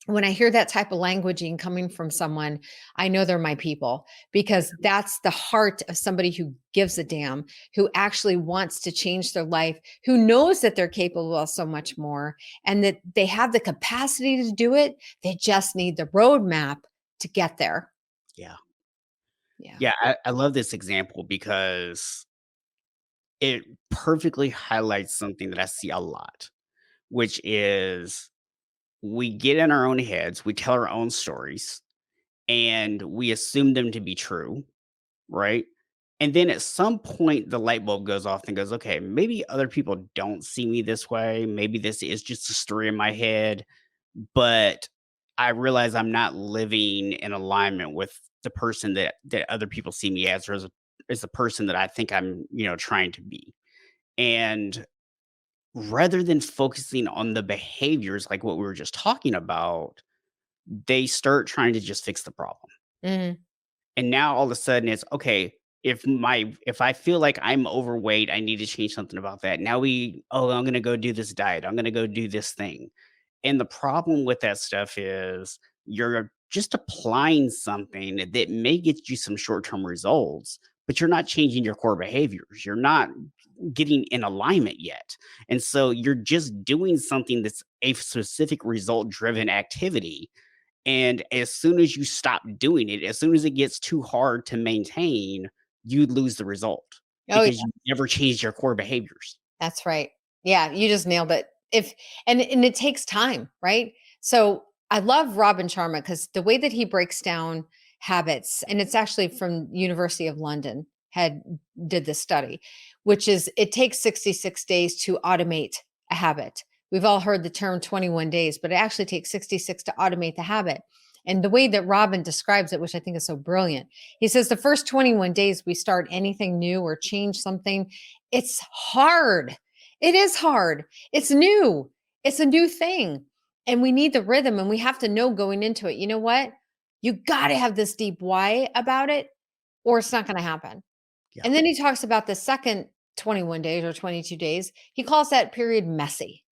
S1: When I hear that type of languaging coming from someone, I know they're my people because that's the heart of somebody who gives a damn, who actually wants to change their life, who knows that they're capable of so much more and that they have the capacity to do it. They just need the roadmap to get there.
S3: yeah.
S1: Yeah.
S3: Yeah, I love this example because it perfectly highlights something that I see a lot, which is we get in our own heads, we tell our own stories, and we assume them to be true, right? And then at some point, the light bulb goes off and goes, okay, maybe other people don't see me this way. Maybe this is just a story in my head, but I realize I'm not living in alignment with the person that other people see me as, or as the person that I think I'm, trying to be. And rather than focusing on the behaviors like what we were just talking about, they start trying to just fix the problem.
S1: Mhm.
S3: And now all of a sudden it's okay, if I feel like I'm overweight, I need to change something about that. Now I'm gonna go do this diet. I'm gonna go do this thing. And the problem with that stuff is you're just applying something that may get you some short-term results, but you're not changing your core behaviors. You're not getting in alignment yet. And so you're just doing something that's a specific result-driven activity, and as soon as you stop doing it, as soon as it gets too hard to maintain, you lose the result
S1: Oh,
S3: because
S1: yeah,
S3: you never changed your core behaviors.
S1: that's right. Yeah, you just nailed it. If and it takes time, right? So, I love Robin Sharma because the way that he breaks down habits, and it's actually from University of London, had did this study, which is it takes 66 days to automate a habit. We've all heard the term 21 days, but it actually takes 66 to automate the habit. And the way that Robin describes it, which I think is so brilliant, he says the first 21 days we start anything new or change something, it's hard. It is hard. It's new. It's a new thing. And we need the rhythm and we have to know going into it, you know what? You got to have this deep why about it or it's not going to happen.
S3: Yeah.
S1: And then he talks about the second 21 days or 22 days. He calls that period messy.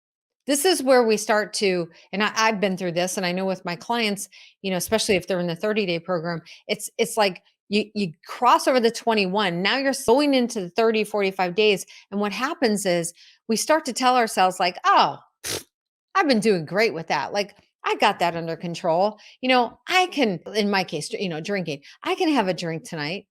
S1: This is where we start to, and I've been through this, and I know with my clients, especially if they're in the 30-day program, it's like you cross over the 21. Now you're going into the 30, 45 days. And what happens is we start to tell ourselves, like, oh, I've been doing great with that. Like, I got that under control. I can, in my case, drinking, I can have a drink tonight.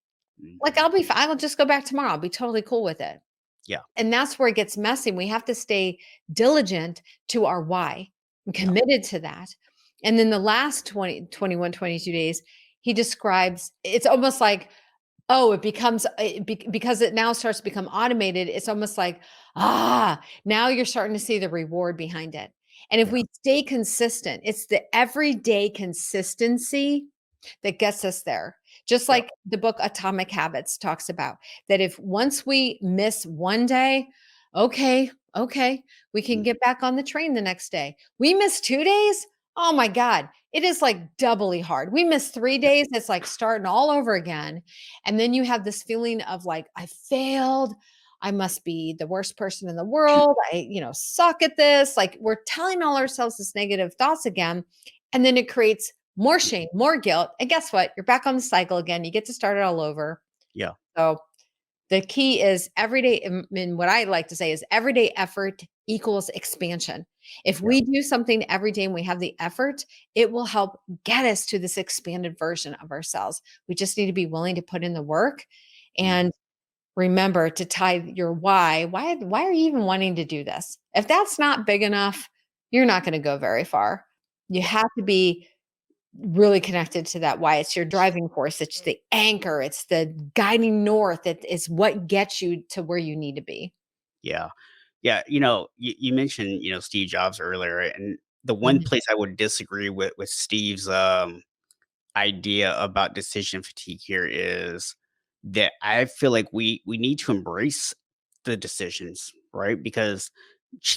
S1: Like,
S3: Mhm.
S1: I'll just go back tomorrow. I'll be totally cool with it.
S3: Yeah.
S1: And that's where it gets messy. We have to stay diligent to our why and
S3: Yeah.
S1: committed to that. And then the last 20, 21, 22 days, he describes it's almost like, oh, it becomes because it now starts to become automated. It's almost like, now you're starting to see the reward behind it. And if
S3: Yeah.
S1: we stay consistent, it's the everyday consistency that gets us there. Just
S3: Yeah.
S1: like the book Atomic Habits talks about, that if once we miss one day, okay, okay, we can
S3: Mm.
S1: get back on the train the next day. We miss 2 days. Oh my God, it is like doubly hard. We miss three
S3: Yeah.
S1: days. It's like starting all over again. And then you have this feeling of like, I failed. I must be the worst person in the world. Suck at this. Like we're telling all ourselves this negative thoughts again. And then it creates more shame, more guilt. And guess what? You're back on the cycle again. You get to start it all over.
S3: Yeah.
S1: So the key is everyday, and what I like to say is everyday effort equals expansion. If
S3: Yeah.
S1: we do something every day and we have the effort, it will help get us to this expanded version of ourselves. We just need to be willing to put in the work
S3: Mhm.
S1: and remember to tie your why. Why are you even wanting to do this? If that's not big enough, you're not going to go very far. You
S3: Yeah.
S1: have to be really connected to that why. It's your driving force, it's the anchor, it's the guiding north, it is what gets you to where you need to be.
S3: Yeah. Yeah. You mentioned, Steve Jobs earlier, and the one
S1: Mhm.
S3: place I would disagree with Steve's idea about decision fatigue here is that I feel like we need to embrace the decisions, right? Because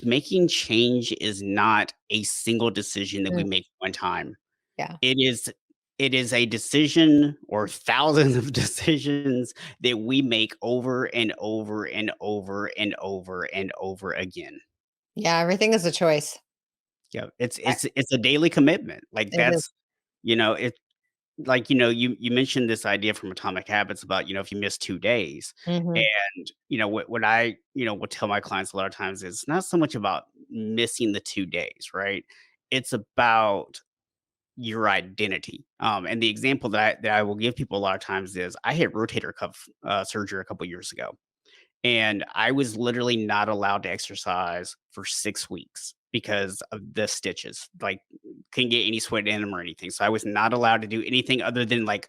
S3: making change is not a single decision that we
S1: Mm,
S3: make one time.
S1: yeah.
S3: It is it is a decision or thousands of decisions that we make over and over and over and over and over again.
S1: Yeah, everything is a choice.
S3: Yeah, it's
S1: I
S3: it's it's a daily commitment. Like
S1: it is.
S3: it like, you mentioned this idea from Atomic Habits about, if you miss 2 days,
S1: Mhm.
S3: and, what I, will tell my clients a lot of times is not so much about missing the 2 days, right? It's about your identity. And the example that I will give people a lot of times is I had rotator cuff, surgery a couple years ago, and I was literally not allowed to exercise for 6 weeks because of the stitches, like, couldn't get any sweat in them or anything, so I was not allowed to do anything other than, like,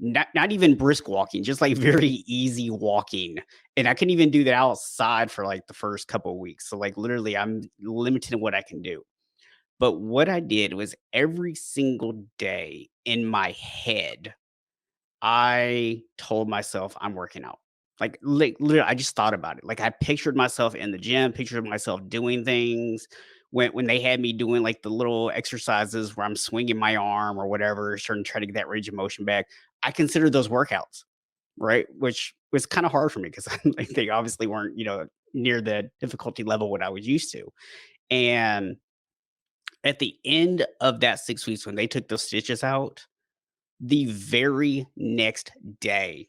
S3: not even brisk walking, just, like, very easy walking, and I couldn't even do that outside for, like, the first couple of weeks, so, like, literally, I'm limited in what I can do. But what I did was every single day in my head, I told myself I'm working out. Like literally, I just thought about it. Like I pictured myself in the gym, pictured myself doing things when they had me doing like the little exercises where I'm swinging my arm or whatever, starting to try to get that range of motion back. I considered those workouts, right? Which was kind of hard for me because like they obviously weren't, near the difficulty level what I was used to. And at the end of that 6 weeks, when they took those stitches out, the very next day,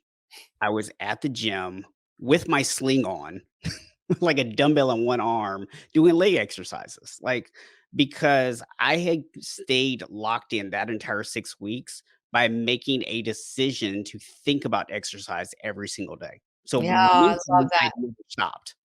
S3: I was at the gym with my sling on, like a dumbbell in one arm, doing leg exercises. Like, because I had stayed locked in that entire 6 weeks by making a decision to think about exercise every single day. So
S1: Yeah, I love
S3: mentally, I
S1: that.
S3: never stopped.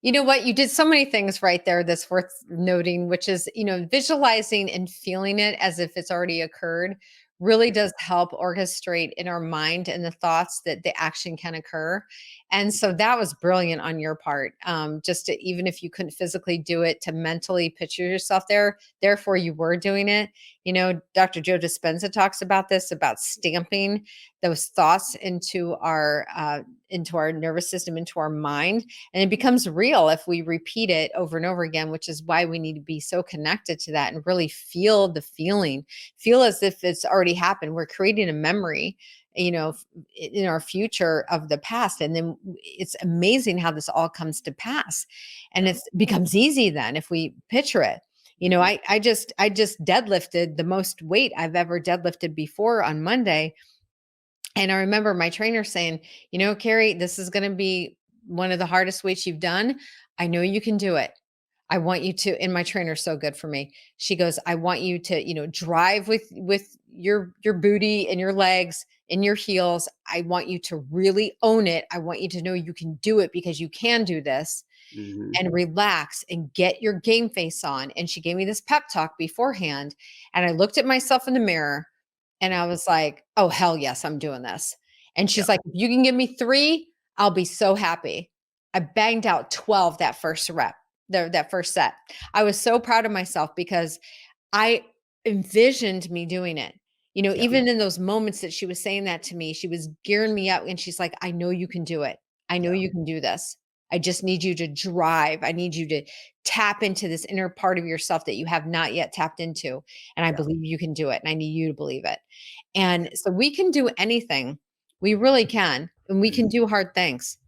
S1: You know what? You did so many things right there that's worth noting, which is, visualizing and feeling it as if it's already occurred really does help orchestrate in our mind and the thoughts that the action can occur. And so that was brilliant on your part. Just to, even if you couldn't physically do it, to mentally picture yourself there, therefore you were doing it. Dr. Joe Dispenza talks about this, about stamping those thoughts into our nervous system, into our mind, and it becomes real if we repeat it over and over again, which is why we need to be so connected to that and really feel the feeling, feel as if it's already happened. We're creating a memory, in our future of the past. And then it's amazing how this all comes to pass. And
S3: Yeah.
S1: it becomes easy then if we picture it.
S3: Mhm.
S1: I just deadlifted the most weight I've ever deadlifted before on Monday. And I remember my trainer saying, Kari, this is going to be one of the hardest weights you've done. I know you can do it. I want you to, and my trainer's so good for me. She goes, I want you to, drive with your booty and your legs and your heels. I want you to really own it. I want you to know you can do it because you can do this,
S3: Mhm.
S1: and relax and get your game face on. And she gave me this pep talk beforehand. And I looked at myself in the mirror and I was like, oh, hell yes, I'm doing this. And
S3: Yeah.
S1: she's like, if you can give me 3, I'll be so happy. I banged out 12 that first rep, that first set. I was so proud of myself because I envisioned me doing it.
S3: Yeah.
S1: Even in those moments that she was saying that to me, she was gearing me up and she's like, I know you can do it. I know
S3: Yeah.
S1: you can do this. I just need you to drive. I need you to tap into this inner part of yourself that you have not yet tapped into. And I
S3: Yeah.
S1: believe you can do it. And I need you to believe it. And so we can do anything. We really can. And we
S3: Mhm.
S1: can do hard things.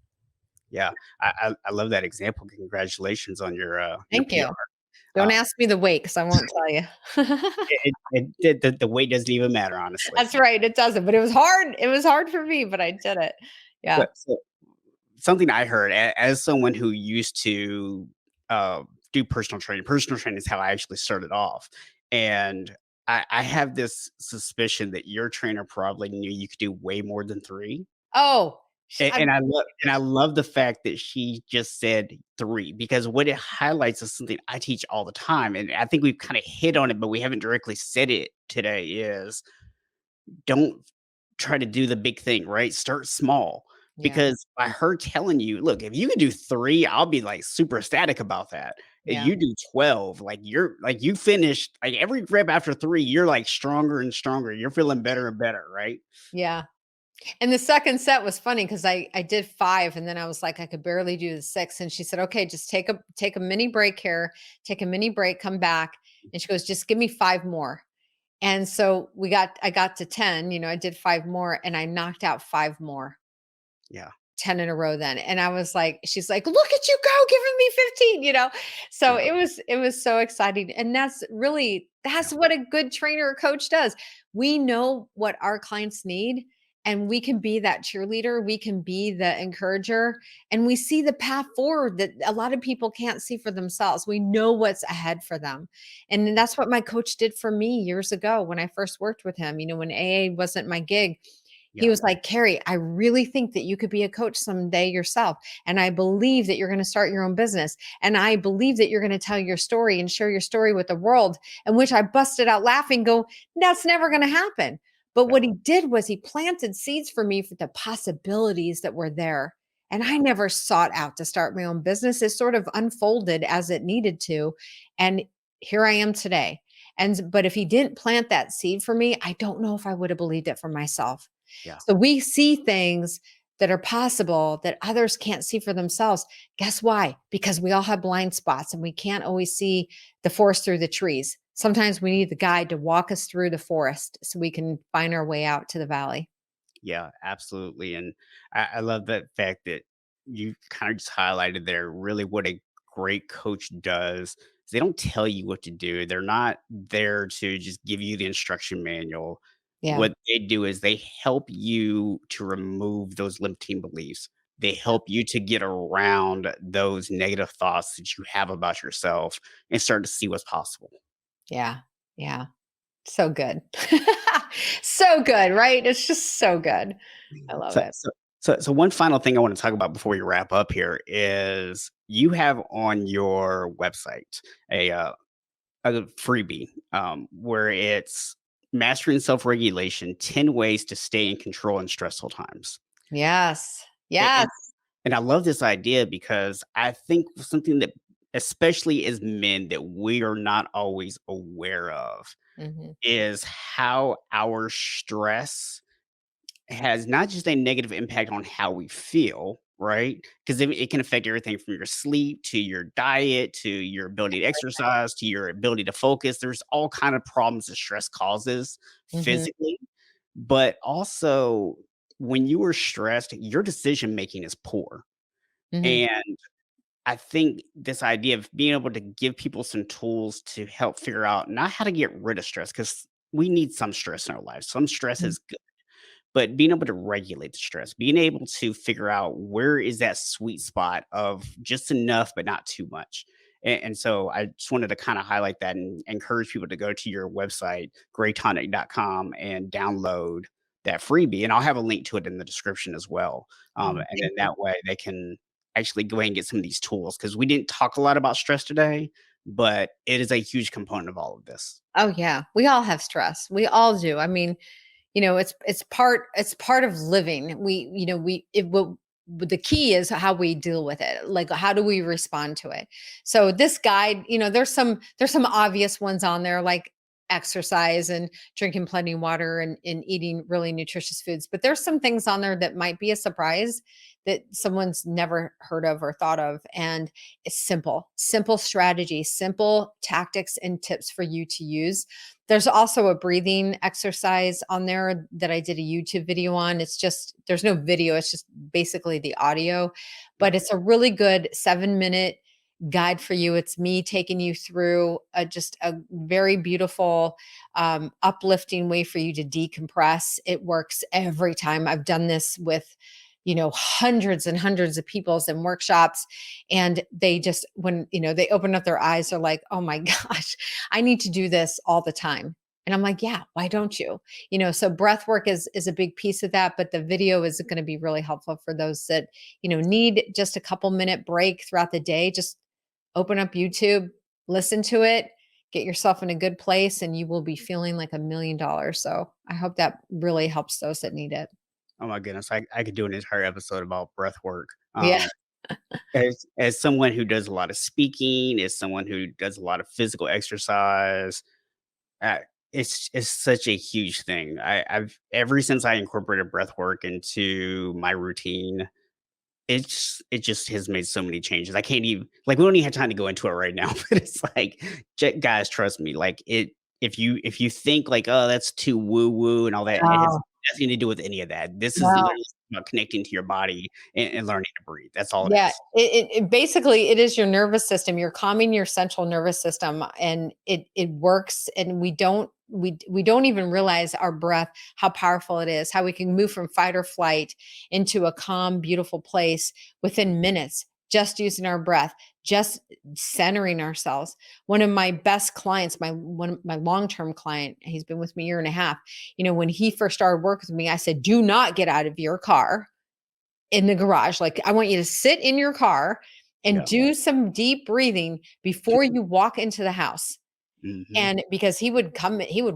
S3: Yeah. I love that example. Congratulations on your
S1: Thank you.
S3: PR.
S1: Don't
S3: Um,
S1: ask me the weight because I won't tell you.
S3: the weight doesn't even matter, honestly.
S1: That's right. It doesn't, but it was hard. It was hard for me, but I did it. Yeah.
S3: So something I heard as someone who used to do personal training. Personal training is how I actually started off, and I have this suspicion that your trainer probably knew you could do way more than 3.
S1: Oh,
S3: And I love the fact that she just said 3 because what it highlights is something I teach all the time, and I think we've kinda hit on it, but we haven't directly said it today, is don't try to do the big thing, right? Start small,
S1: yeah.
S3: because by her telling you, "Look, if you can do 3, I'll be, like, super ecstatic about that. If
S1: Yeah.
S3: you do 12, like, you finished like, every rep after 3, you're, like, stronger and stronger. You're feeling better and better, right?"
S1: Yeah. And the second set was funny because I did 5 and then I was like, I could barely do the 6. And she said, okay, just take a mini break here, take a mini break, come back. And she goes, just give me 5 more. And so I got to 10, I did 5 more and I knocked out 5 more.
S3: Yeah.
S1: 10 in a row then. And I was like, she's like, look at you go, giving me 15. So
S3: Yeah.
S1: it was so exciting. And that's
S3: Yeah.
S1: what a good trainer or coach does. We know what our clients need, and we can be that cheerleader, we can be the encourager, and we see the path forward that a lot of people can't see for themselves. We know what's ahead for them. And then that's what my coach did for me years ago when I first worked with him. When AA wasn't my gig, he
S3: Yeah.
S1: was like, Kari, I really think that you could be a coach someday yourself. And I believe that you're going to start your own business. And I believe that you're going to tell your story and share your story with the world. And which I busted out laughing, go, that's never going to happen. But
S3: Yeah.
S1: what he did was he planted seeds for me for the possibilities that were there. And I
S3: Yeah.
S1: never sought out to start my own business. It sort of unfolded as it needed to. And here I am today. But if he didn't plant that seed for me, I don't know if I would have believed it for myself.
S3: Yeah.
S1: So we see things that are possible that others can't see for themselves. Guess why? Because we all have blind spots and we can't always see the forest through the trees. Sometimes we need the guide to walk us through the forest so we can find our way out to the valley.
S3: Yeah, absolutely. And I love that fact that you kind of just highlighted there really what a great coach does. Is they don't tell you what to do. They're not there to just give you the instruction manual.
S1: Yeah.
S3: What they do is they help you to remove those limiting beliefs. They help you to get around those negative thoughts that you have about yourself and start to see what's possible.
S1: Yeah. Yeah. So good. So good, right? It's just so good. I love
S3: So
S1: it.
S3: so so one final thing I wanna talk about before we wrap up here is you have on your website a freebie, where it's mastering self-regulation, 10 ways to stay in control in stressful times.
S1: Yes.
S3: And
S1: Yes.
S3: and and I love this idea because I think something that, especially as men, that we are not always aware of
S1: Mhm.
S3: is how our stress has not just a negative impact on how we feel, right? Because it can affect everything from your sleep to your diet to your ability to exercise to your ability to focus. There's all kind of problems that stress causes
S1: Mhm.
S3: physically, but also when you are stressed, your decision making is poor.
S1: Mhm.
S3: And I think this idea of being able to give people some tools to help figure out not how to get rid of stress, because we need some stress in our lives. Some stress
S1: Mhm.
S3: is good, but being able to regulate the stress, being able to figure out where is that sweet spot of just enough but not too much. And so I just wanted to kind of highlight that and encourage people to go to your website, graytonic.com, and download that freebie. And I'll have a link to it in the description as well.
S1: Oh,
S3: And then
S1: thank you.
S3: that way they can actually go ahead and get some of these tools because we didn't talk a lot about stress today, but it is a huge component of all of this.
S1: Oh, yeah. We all have stress. We all do. I mean, it's part of living. The key is how we deal with it. Like, how do we respond to it? So this guide, there's some obvious ones on there, like exercise and drinking plenty of water and eating really nutritious foods. But there's some things on there that might be a surprise that someone's never heard of or thought of. And it's simple strategy, simple tactics and tips for you to use. There's also a breathing exercise on there that I did a YouTube video on. There's no video, it's just basically the audio,
S3: Yeah.
S1: but it's a really good 7-minute guide for you. It's me taking you through just a very beautiful, uplifting way for you to decompress. It works every time. I've done this with hundreds and hundreds of peoples and workshops, and they just, when they open up their eyes, they're like, oh my gosh, I need to do this all the time. And I'm like, yeah, why don't you? So breath work is a big piece of that, but the video is going to be really helpful for those that need just a couple minute break throughout the day. Just open up YouTube, listen to it, get yourself in a good place, and you will be feeling like $1 million. So I hope that really helps those that need it.
S3: Oh my goodness, I could do an entire episode about breath work.
S1: Yeah.
S3: As someone who does a lot of speaking, as someone who does a lot of physical exercise, uh, it's such a huge thing. I've ever since I incorporated breath work into my routine, it just has made so many changes. I can't even like we don't even have time to go into it right now, but it's like, guys, trust me. Like it, if you think like, oh, that's too woo woo and all that, it has
S1: No,
S3: nothing to do with any of that. This is
S1: no.
S3: literally about connecting to your body and learning to breathe. That's all it
S1: Yeah,
S3: is.
S1: it basically it is your nervous system. You're calming your central nervous system, and it works. And we don't even realize our breath, how powerful it is, how we can move from fight or flight into a calm, beautiful place within minutes, just using our breath, just centering ourselves. One of my best clients, my long-term client, he's been with me a year and a half. When he first started work with me, I said, do not get out of your car in the garage. Like, I want you to sit in your car and
S3: Yeah.
S1: do some deep breathing before you walk into the house.
S3: Hmm.
S1: And because he would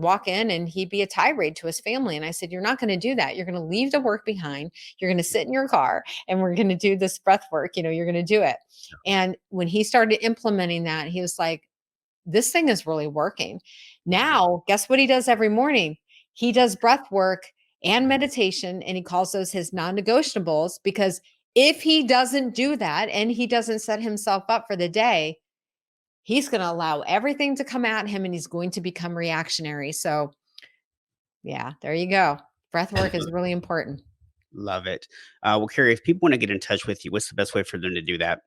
S1: walk in and he'd be a tirade to his family. And I said, you're not going to do that. You're going to leave the work behind. You're going to sit in your car and we're going to do this breath work. You're going to do it. And when he started implementing that, he was like, this thing is really working. Now, guess what he does every morning? He does breath work and meditation, and he calls those his non-negotiables, because if he doesn't do that and he doesn't set himself up for the day, he's going to allow everything to come at him and he's going to become reactionary. So, yeah, there you go. Breath work is really important.
S3: Love it. Well, Kari, if people want to get in touch with you, what's the best way for them to do that?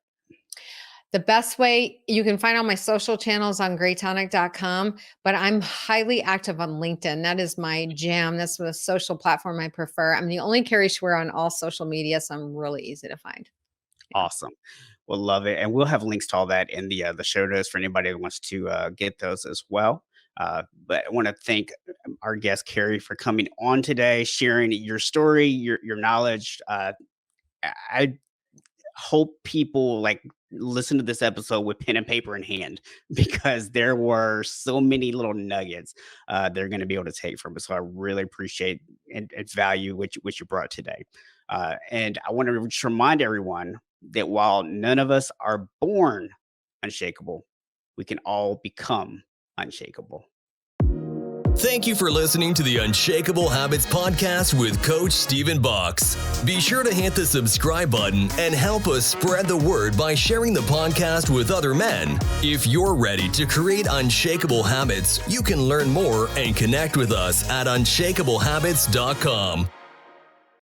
S1: The best way, you can find all my social channels on GrayTonic.com, but I'm highly active on LinkedIn. That is my jam. That's the social platform I prefer. I'm the only Kari Schwear on all social media, so I'm really easy to find. Yeah.
S3: Awesome. We'll love it. And we'll have links to all that in the show notes for anybody that wants to get those as well. But I want to thank our guest, Kari, for coming on today, sharing your story, your knowledge. I hope people listen to this episode with pen and paper in hand, because there were so many little nuggets they're going to be able to take from it. So I really appreciate and value which you brought today. And I want to just remind everyone that while none of us are born unshakable, we can all become unshakable.
S2: Thank you for listening to the Unshakable Habits Podcast with Coach Stephen Box. Be sure to hit the subscribe button and help us spread the word by sharing the podcast with other men. If you're ready to create unshakable habits, you can learn more and connect with us at unshakablehabits.com.